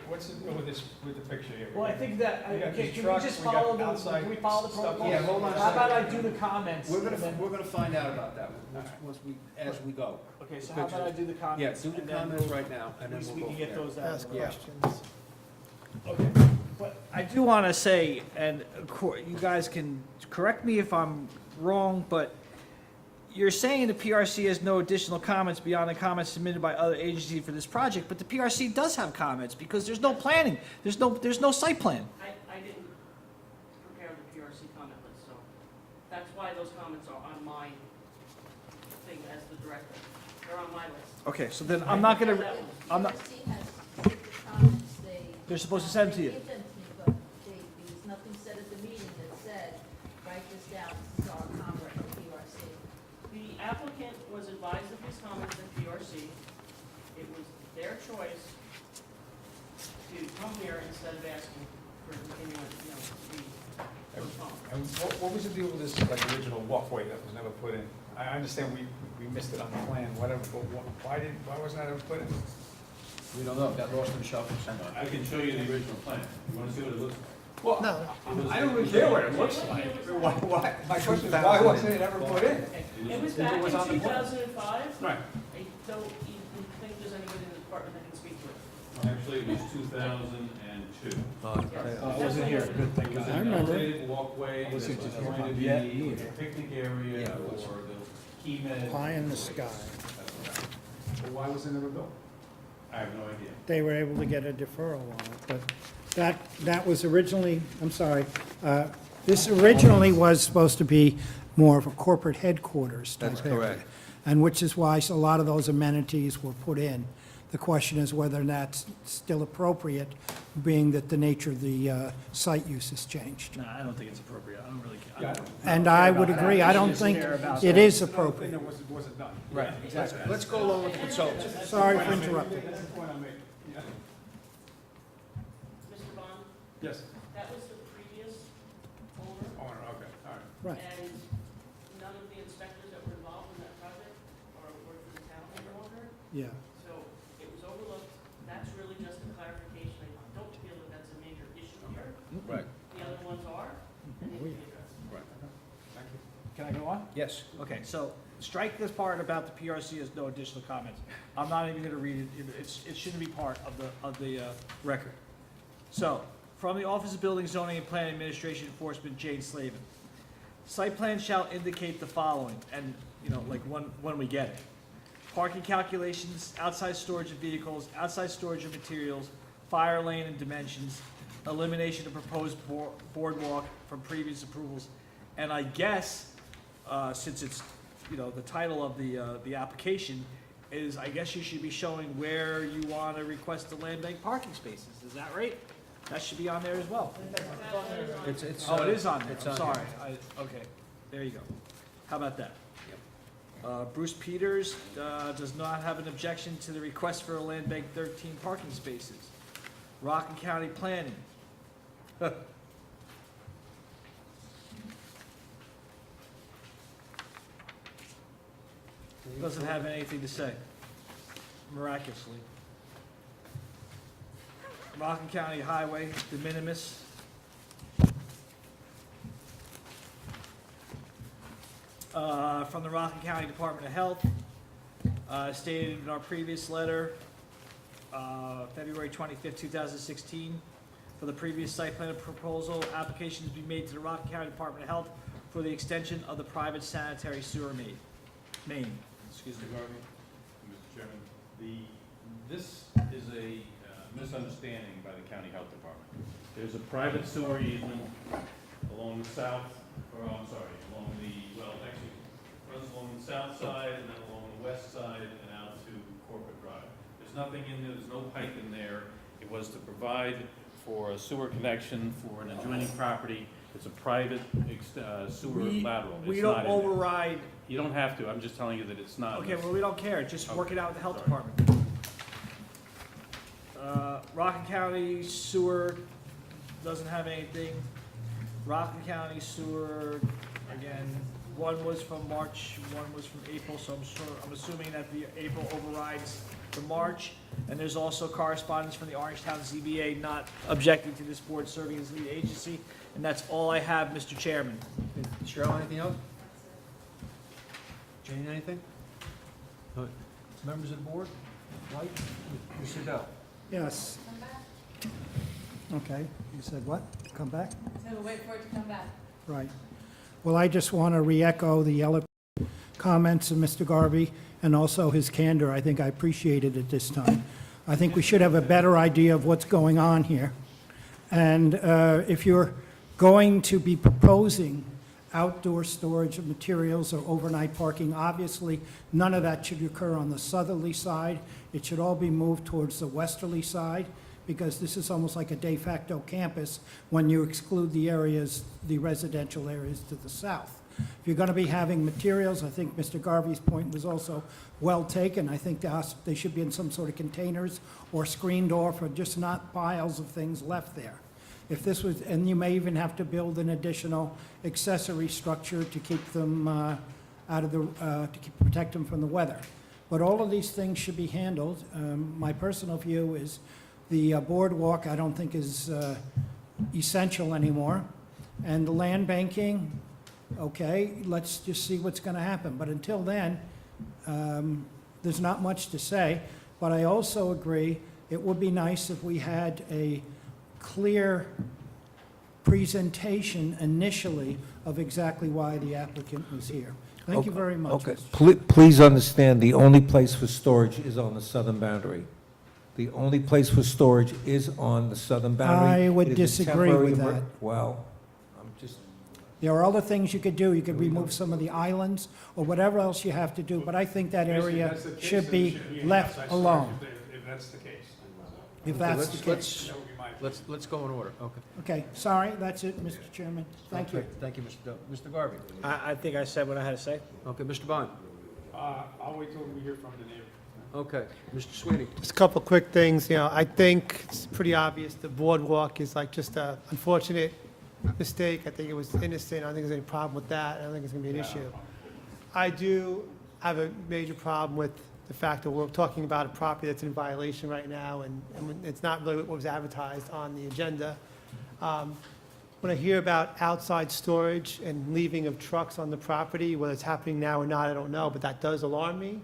what's the deal with this, with the picture here? well, I think that, We got can these we trucks, just we got follow the, outside can we follow the stuff. protocol? Yeah, hold on a How about I second. do the comments? We're and then- gonna find out about that as we go. Okay, so how about I do the comments? Yeah, do the and then comments we'll- right now, and At then least we'll we go can get from those there. out. Ask of the way. questions. Okay, but I do want to say, and you guys can correct me if I'm wrong, but you're saying the PRC has no additional comments beyond the comments submitted by other agencies for this project, but the PRC does have comments because there's no planning, there's no site plan. I didn't prepare the PRC comment list, so that's why those comments are on my thing as the director. They're on my list. Okay, so then I'm not gonna, I'm not, they're supposed to send them to you. They gave them to me, but there was nothing said at the meeting that said, write this down, this is our comment from PRC. The applicant was advised of his comments at PRC. It was their choice to come here instead of asking for continuing, to be postponed. And what was the deal with this, like, original walkway that was never put in? I understand we missed it on the plan, whatever, but why wasn't that ever put in? We don't know, got lost in the shuffle somewhere. I can show you the original plan. You want to see what it looks like? Well, I don't really care what it looks like. Why, my question is, why wasn't it ever put in? It was If it back was on the in plan. 2005. Right. I don't even think there's anybody in the department that can speak to it. Actually, it was 2002. I wasn't here, good, thank It was God. an elevated walkway that Was was it just going to here? be Yeah, you were a there. picnic area Yeah, it was. for the key men. Pie in the sky. Well, why was it never built? I have no idea. They were able to get a deferral on it, but that was originally, I'm sorry, this originally was supposed to be more of a corporate headquarters type That's area. correct. And which is why a lot of those amenities were put in. The question is whether that's still appropriate, being that the nature of the site use has changed. No, I don't think it's appropriate. I don't really care. And I would agree, I don't think it is appropriate. Wasn't done. Right, exactly. Let's go along with the consultants. Sorry for interrupting. That's the point I'm making. Yeah. Mr. Bond, Yes. that was the previous owner, Owner, okay, all right. Right. and none of the inspectors that were involved in that project are working for the town any longer. Yeah. So it was overlooked. That's really just a clarification. I don't feel that that's a major issue here. Right. The other ones are, and they need to be addressed. Thank you. Can I go on? Yes. Okay, so strike this part about the PRC as no additional comments. I'm not even gonna read it, it shouldn't be part of the record. So, from the Office of Building, Zoning, and Planning Administration Enforcement, Jane Slavin. Site plan shall indicate the following, and, you know, like when we get it. Parking calculations, outside storage of vehicles, outside storage of materials, fire lane and dimensions, elimination of proposed boardwalk from previous approvals. And I guess, since it's, you know, the title of the application is, I guess you should be showing where you want to request the land bank parking spaces. Is that right? That should be on there as well. It's, Oh, it is on there. it's I'm on sorry. here. Okay, there you go. How about that? Bruce Peters does not have an objection to the request for a land bank 13 parking spaces. Rockland County Planning. Doesn't have anything to say, miraculously. Rockland County Highway, de minimis. From the Rockland County Department of Health, stated in our previous letter, February 25th, 2016, for the previous site plan proposal, applications be made to the Rockland County Department of Health for the extension of the private sanitary sewer main. Excuse me. Mr. Garvey, Mr. Chairman, this is a misunderstanding by the county health department. There's a private sewer easement along the south, along the, well, actually, runs along the south side and then along the west side and out to Corporate Drive. There's nothing in there, there's no pipe in there. It was to provide for a sewer connection for an adjoining property. It's a private sewer lateral. We It's don't not in there. override, You don't have to, I'm just telling you that it's not. okay, well, we don't care, just work it out with the health Sorry. department. Rockland County Sewer doesn't have anything. Rockland County Sewer, again, one was from March, one was from April, so I'm assuming that the April overrides the March. And there's also correspondence from the Orangetown ZBA not objecting to this board serving as lead agency. And that's all I have, Mr. Chairman. Cheryl, anything else? Jane, anything? Members of the board? Mike? Mr. Dell? Yes. Okay, you said what? Come back? So we'll wait for it to come back. Right. Well, I just want to re-echo the eloquent comments of Mr. Garvey and also his candor. I think I appreciated it this time. I think we should have a better idea of what's going on here. And if you're going to be proposing outdoor storage of materials or overnight parking, obviously, none of that should occur on the southerly side. It should all be moved towards the westerly side, because this is almost like a de facto campus when you exclude the areas, the residential areas to the south. If you're going to be having materials, I think Mr. Garvey's point was also well taken. I think they should be in some sort of containers or screened off, or just not piles of things left there. If this was, and you may even have to build an additional accessory structure to keep them out of the, protect them from the weather. But all of these things should be handled. My personal view is the boardwalk, I don't think is essential anymore. And the land banking, okay, let's just see what's going to happen. But until then, there's not much to say. But I also agree, it would be nice if we had a clear presentation initially of exactly why the applicant was here. Thank you very much. Okay, Mr. please understand, the only place for storage is on the southern boundary. The only place for storage is on the southern boundary. I would It is a disagree temporary with emer- that. Well, I'm just, There are other things you could do. You could remove some of the islands or whatever else you have to do, but I think that area If that's the case, should then be it should an left outside alone. storage. If that's the case. If that's the case. That would be my Let's go in order, okay. Okay, sorry, that's it, Mr. Chairman. Thank you. Okay, thank you, Mr. Doe. Mr. Garvey? I think I said what I had to say. Okay, Mr. Bond? I'll wait till we hear from the neighbor. Okay, Mr. Sweeney? Just a couple quick things, I think it's pretty obvious the boardwalk is like just a unfortunate mistake. I think it was innocent. I don't think there's any problem with that. I don't think it's gonna be an issue. I do have a major problem with the fact that we're talking about a property that's in violation right now, and it's not really what was advertised on the agenda. When I hear about outside storage and leaving of trucks on the property, whether it's happening now or not, I don't know, but that does alarm me.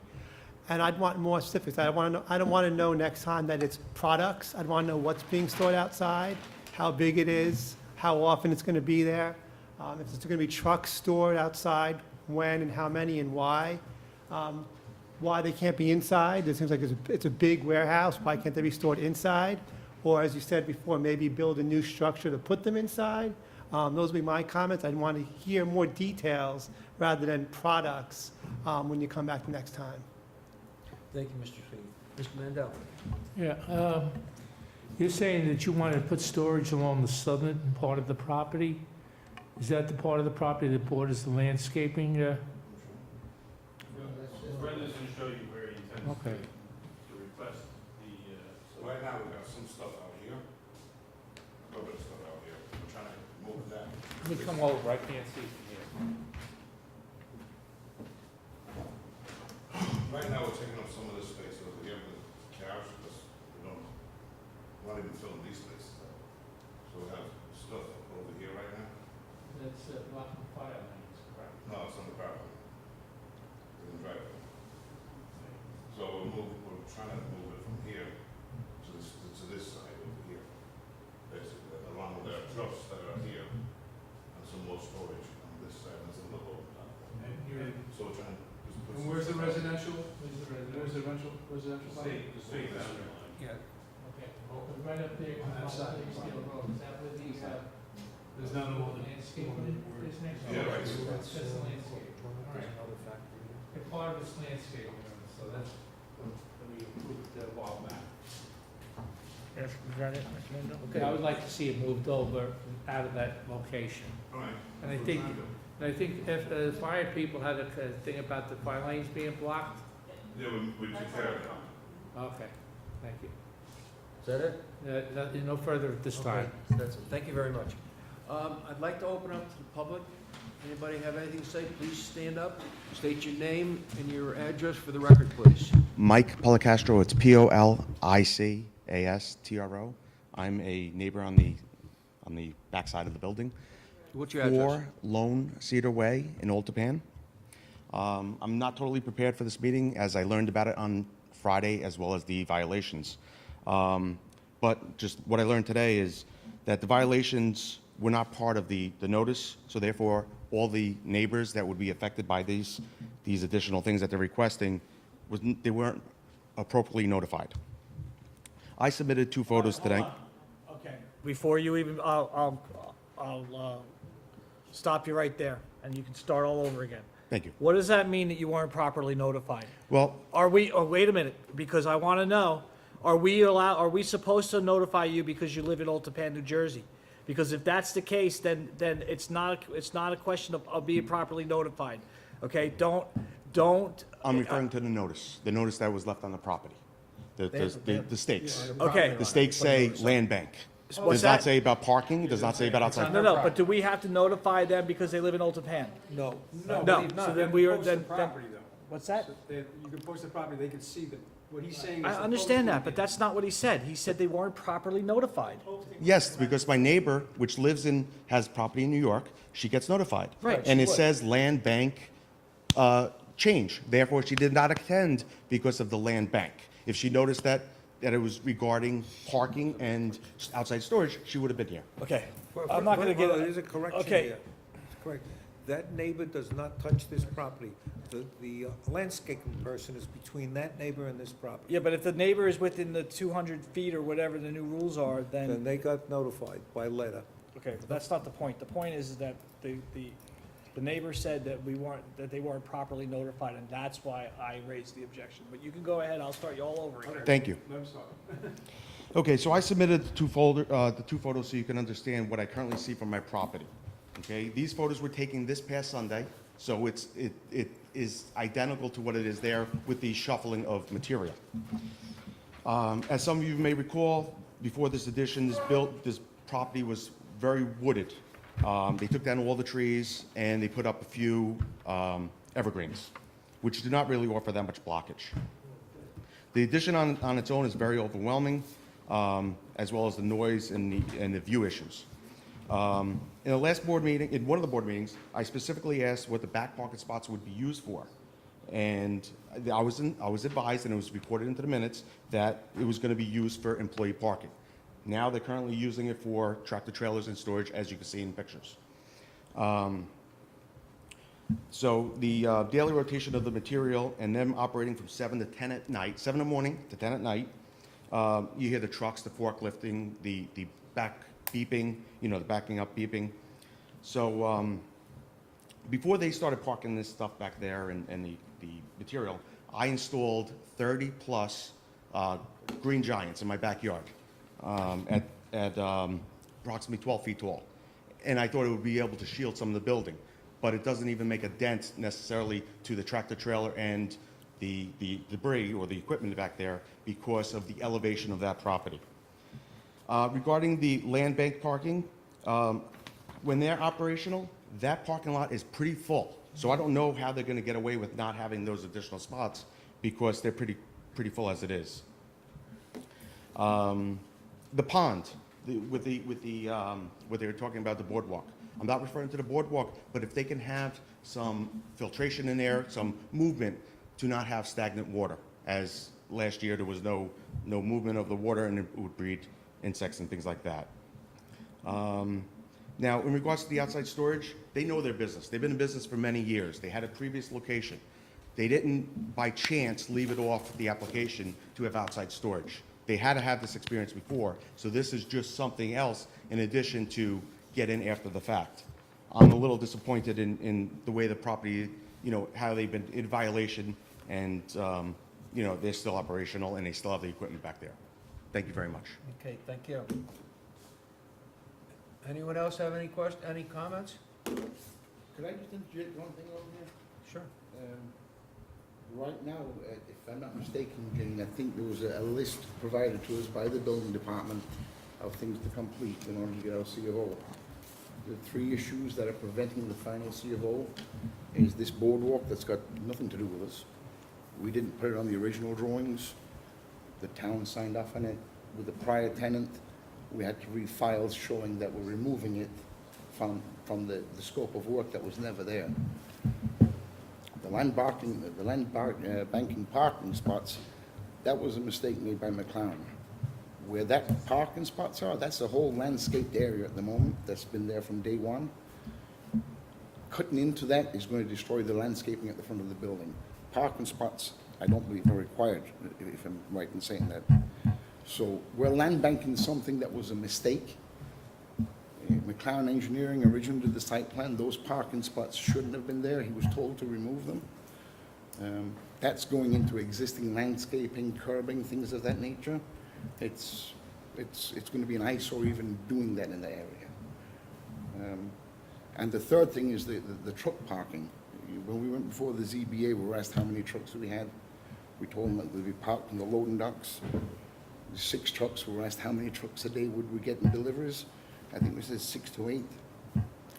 And I'd want more specifics. I don't want to know next time that it's products. I'd want to know what's being stored outside, how big it is, how often it's going to be there, if it's going to be trucks stored outside, when and how many and why. Why they can't be inside. It seems like it's a big warehouse. Why can't they be stored inside? Or, as you said before, maybe build a new structure to put them inside. Those would be my comments. I'd want to hear more details rather than products when you come back the next time. Thank you, Mr. Sweeney. Mr. Mandel? Yeah, you're saying that you want to put storage along the southern part of the property? Is that the part of the property that borders the landscaping? Brenda's going to show you where he intends Okay. to request the. So right now, we got some stuff out here, a little bit of stuff out here. We're trying to move that. Let me come over, I can't see from here. Right now, we're taking up some of this space over here with cars, because we don't, we're not even filling these spaces out. So we have stuff over here right now. That's blocking fire lanes, correct? No, it's on the property. In the driveway. So we're trying to move it from here to this side over here. Basically, along with our trucks that are here, and some more storage on this side, and some of the open top. So we're trying to just put. And where's the residential? Where's the residential? The state boundary line. Yeah. Okay, well, right up there, on that side, Steel Road, is that where these, There's none of the landscape is next? Yeah, right. That's the landscape, all right. And part of this landscape, so that's what we approved a while back. Is that it, Mr. Mendo? Okay, I would like to see it moved over out of that location. All right. And I think if the fire people had a thing about the fire lanes being blocked. Yeah, we took care of that. Okay, thank you. Is that it? No further at this Okay, time. that's it. Thank you very much. I'd like to open up to the public. Anybody have anything to say, please stand up, state your name and your address for the record, please. Mike Policastro, it's Policastro. I'm a neighbor on the backside of the building. What's your address? 4 Lone Cedar Way in Old Tappan. I'm not totally prepared for this meeting, as I learned about it on Friday, as well as the violations. But just what I learned today is that the violations were not part of the notice, so therefore, all the neighbors that would be affected by these additional things that they're requesting, they weren't appropriately notified. I submitted 2 photos today. Okay, before you even, I'll stop you right there, and you can start all over again. Thank you. What does that mean that you weren't properly notified? Well, Wait a minute, because I want to know, are we supposed to notify you because you live in Old Tappan, New Jersey? Because if that's the case, then it's not a question of being properly notified, okay? Don't. I'm referring to the notice that was left on the property, the stakes. Okay. The stakes say land bank. Does not say about parking, does not say about outside. No, but do we have to notify them because they live in Old Tappan? No. No, so then we are, Post the then, property, though. what's that? You can post the property, they can see that, what he's saying is. I understand that, but that's not what he said. He said they weren't properly notified. Yes, because my neighbor, which has property in New York, she gets notified. Right, And she it would. says land bank change. Therefore, she did not attend because of the land bank. If she noticed that it was regarding parking and outside storage, she would have been here. Okay, I'm not gonna get. There's a correction Okay. here. It's correct. That neighbor does not touch this property. The landscaping person is between that neighbor and this property. Yeah, but if the neighbor is within the 200 feet or whatever the new rules are, Then then, they got notified by letter. okay, but that's not the point. The point is that the The neighbor said that that they weren't properly notified, and that's why I raised the objection. But you can go ahead, I'll start you all over again. Thank you. I'm sorry. Okay, so I submitted the two photos so you can understand what I currently see from my property. Okay, these photos were taken this past Sunday, so it is identical to what it is there with the shuffling of material. As some of you may recall, before this addition is built, this property was very wooded. They took down all the trees and they put up a few evergreens, which do not really offer that much blockage. The addition on its own is very overwhelming, as well as the noise and the view issues. In the last board meeting, in one of the board meetings, I specifically asked what the back parking spots would be used for. And I was advised, and it was recorded into the minutes, that it was going to be used for employee parking. Now they're currently using it for tractor trailers and storage, as you can see in pictures. So the daily rotation of the material and them operating from 7 to 10 at night, 7 in the morning to 10 at night, you hear the trucks, the forklifting, the back beeping, the backing up beeping. So before they started parking this stuff back there and the material, I installed 30 plus green giants in my backyard at approximately 12 feet tall. And I thought it would be able to shield some of the building, but it doesn't even make a dent necessarily to the tractor trailer and the debris or the equipment back there because of the elevation of that property. Regarding the land bank parking, when they're operational, that parking lot is pretty full. So I don't know how they're going to get away with not having those additional spots because they're pretty full as it is. The pond, what they were talking about, the boardwalk. I'm not referring to the boardwalk, but if they can have some filtration in there, some movement to not have stagnant water, as last year there was no movement of the water and it would breed insects and things like that. Now, in regards to the outside storage, they know their business. They've been in business for many years. They had a previous location. They didn't, by chance, leave it off the application to have outside storage. They had to have this experience before, so this is just something else in addition to get in after the fact. I'm a little disappointed in the way the property, how they've been in violation and, they're still operational and they still have the equipment back there. Thank you very much. Okay, thank you. Anyone else have any comments? Could I just interject one thing over here? Sure. Right now, if I'm not mistaken, Jane, I think there was a list provided to us by the building department of things to complete in order to get our C of O. The 3 issues that are preventing the final C of O is this boardwalk that's got nothing to do with us. We didn't put it on the original drawings. The town signed off on it with the prior tenant. We had to read files showing that we're removing it from the scope of work that was never there. The land banking parking spots, that was a mistake made by McLaren. Where that parking spots are, that's a whole landscaped area at the moment that's been there from day one. Cutting into that is going to destroy the landscaping at the front of the building. Parking spots, I don't believe are required, if I'm right in saying that. So we're land banking something that was a mistake. McLaren Engineering originally did the site plan. Those parking spots shouldn't have been there. He was told to remove them. That's going into existing landscaping, curbing, things of that nature. It's going to be an eyesore even doing that in the area. And the third thing is the truck parking. When we went before the ZBA, we were asked how many trucks we had. We told them that they'd be parked in the loading docks. 6 trucks. We were asked how many trucks a day would we get in deliveries. I think we said 6 to 8.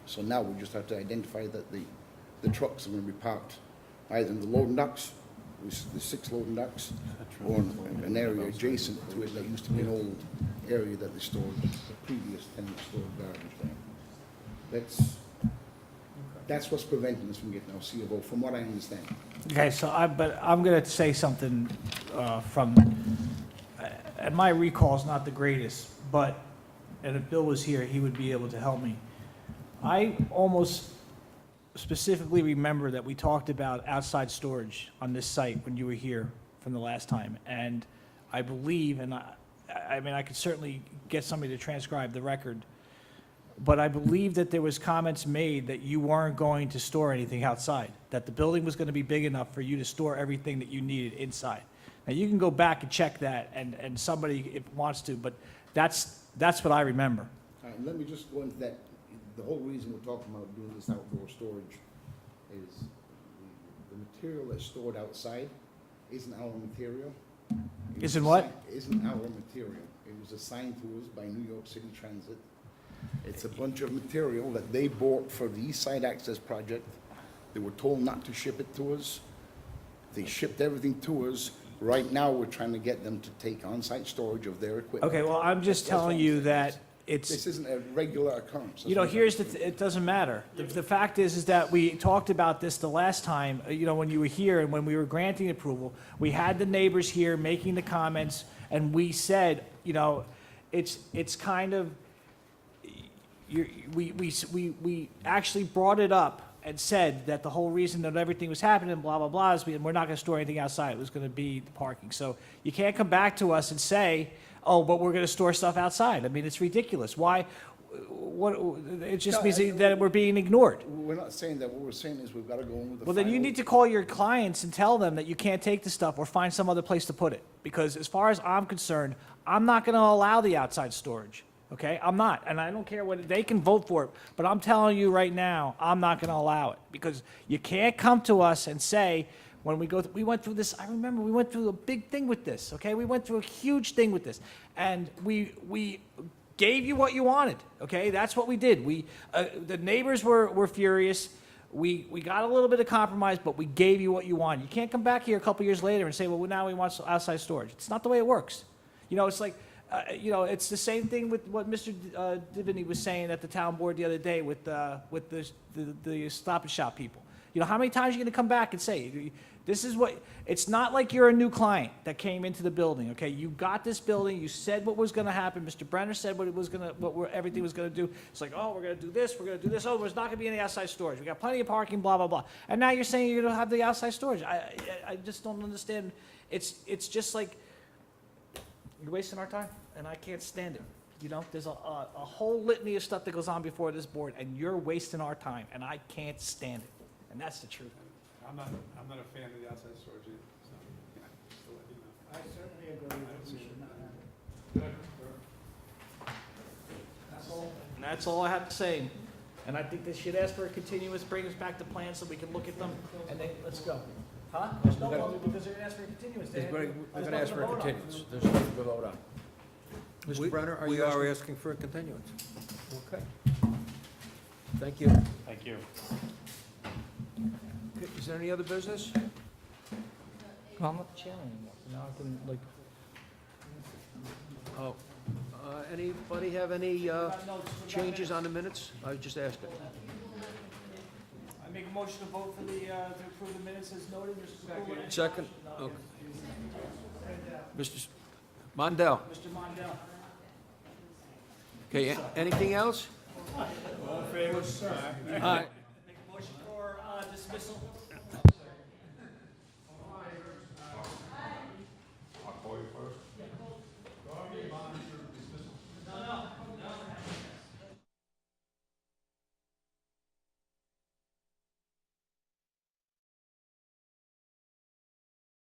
So now we just have to identify that the trucks are going to be parked either in the loading docks, the 6 loading docks, or in an area adjacent to it that used to be an old area that they stored, the previous tenant stored garbage there. That's what's preventing us from getting our C of O, from what I understand. Okay, so but I'm going to say something and my recall's not the greatest, and if Bill was here, he would be able to help me. I almost specifically remember that we talked about outside storage on this site when you were here from the last time, and I believe, and I mean, I could certainly get somebody to transcribe the record. but I believe that there was comments made that you weren't going to store anything outside, that the building was going to be big enough for you to store everything that you needed inside. Now, you can go back and check that, and somebody if wants to, but that's what I remember. All right, let me just go into that. The whole reason we're talking about doing this outdoor storage is the material that's stored outside isn't our material. Isn't what? Isn't our material. It was assigned to us by New York City Transit. It's a bunch of material that they bought for the East Side Access Project. They were told not to ship it to us. They shipped everything to us. Right now, we're trying to get them to take on-site storage of their equipment. Okay, well, I'm just telling you that This isn't a regular occurrence. You know, here's it doesn't matter. The fact is that we talked about this the last time, when you were here and when we were granting approval. We had the neighbors here making the comments, and we said, it's kind of, we actually brought it up and said that the whole reason that everything was happening, blah, blah, blah, is we're not going to store anything outside. It was going to be the parking. So you can't come back to us and say, oh, but we're going to store stuff outside. I mean, it's ridiculous. Why? It just means that we're being ignored. We're not saying that. What we're saying is we've got to go in with the Well, then you final- need to call your clients and tell them that you can't take the stuff or find some other place to put it. Because as far as I'm concerned, I'm not going to allow the outside storage. Okay? I'm not. And I don't care what, they can vote for it. But I'm telling you right now, I'm not going to allow it. Because you can't come to us and say, when we went through this, I remember we went through a big thing with this, okay? We went through a huge thing with this. And we gave you what you wanted, okay? That's what we did. The neighbors were furious. We got a little bit of compromise, but we gave you what you wanted. You can't come back here a couple years later and say, well, now we want outside storage. It's not the way it works. It's like, it's the same thing with what Mr. Divany was saying at the town board the other day with the Stop and Shop people. How many times are you going to come back and say, this is what, it's not like you're a new client that came into the building, okay? You got this building, you said what was going to happen, Mr. Brenner said everything was going to do. It's like, oh, we're going to do this, oh, there's not going to be any outside storage. We got plenty of parking, blah, blah, blah. And now you're saying you're going to have the outside storage. I just don't understand. It's just like, you're wasting our time, and I can't stand it. There's a whole litany of stuff that goes on before this board, and you're wasting our time, and I can't stand it. And that's the truth. I'm not a fan of the outside storage either, so, just to let you know. I certainly agree that we should not have it. That's all. And that's all I have to say. And I think they should ask for a continuance, bring us back the plans so we can look at them, and then, let's go. Huh? There's no vote, because they're gonna ask for a continuance. We're going to ask for a continuance. There's nothing to vote on. Mr. Brenner, are you We are asking? asking for a continuance. Okay. Thank you. Thank you. Is there any other business? Well, I'm not the chair anymore, so now I can, Oh, anybody have any changes on the minutes? I was just asking. I make a motion to vote for to approve the minutes as noted. Mr. Second? Okay. Mr. Mondell? Mr. Mondell. Okay, anything else? All in favor? All right. Make a motion for dismissal.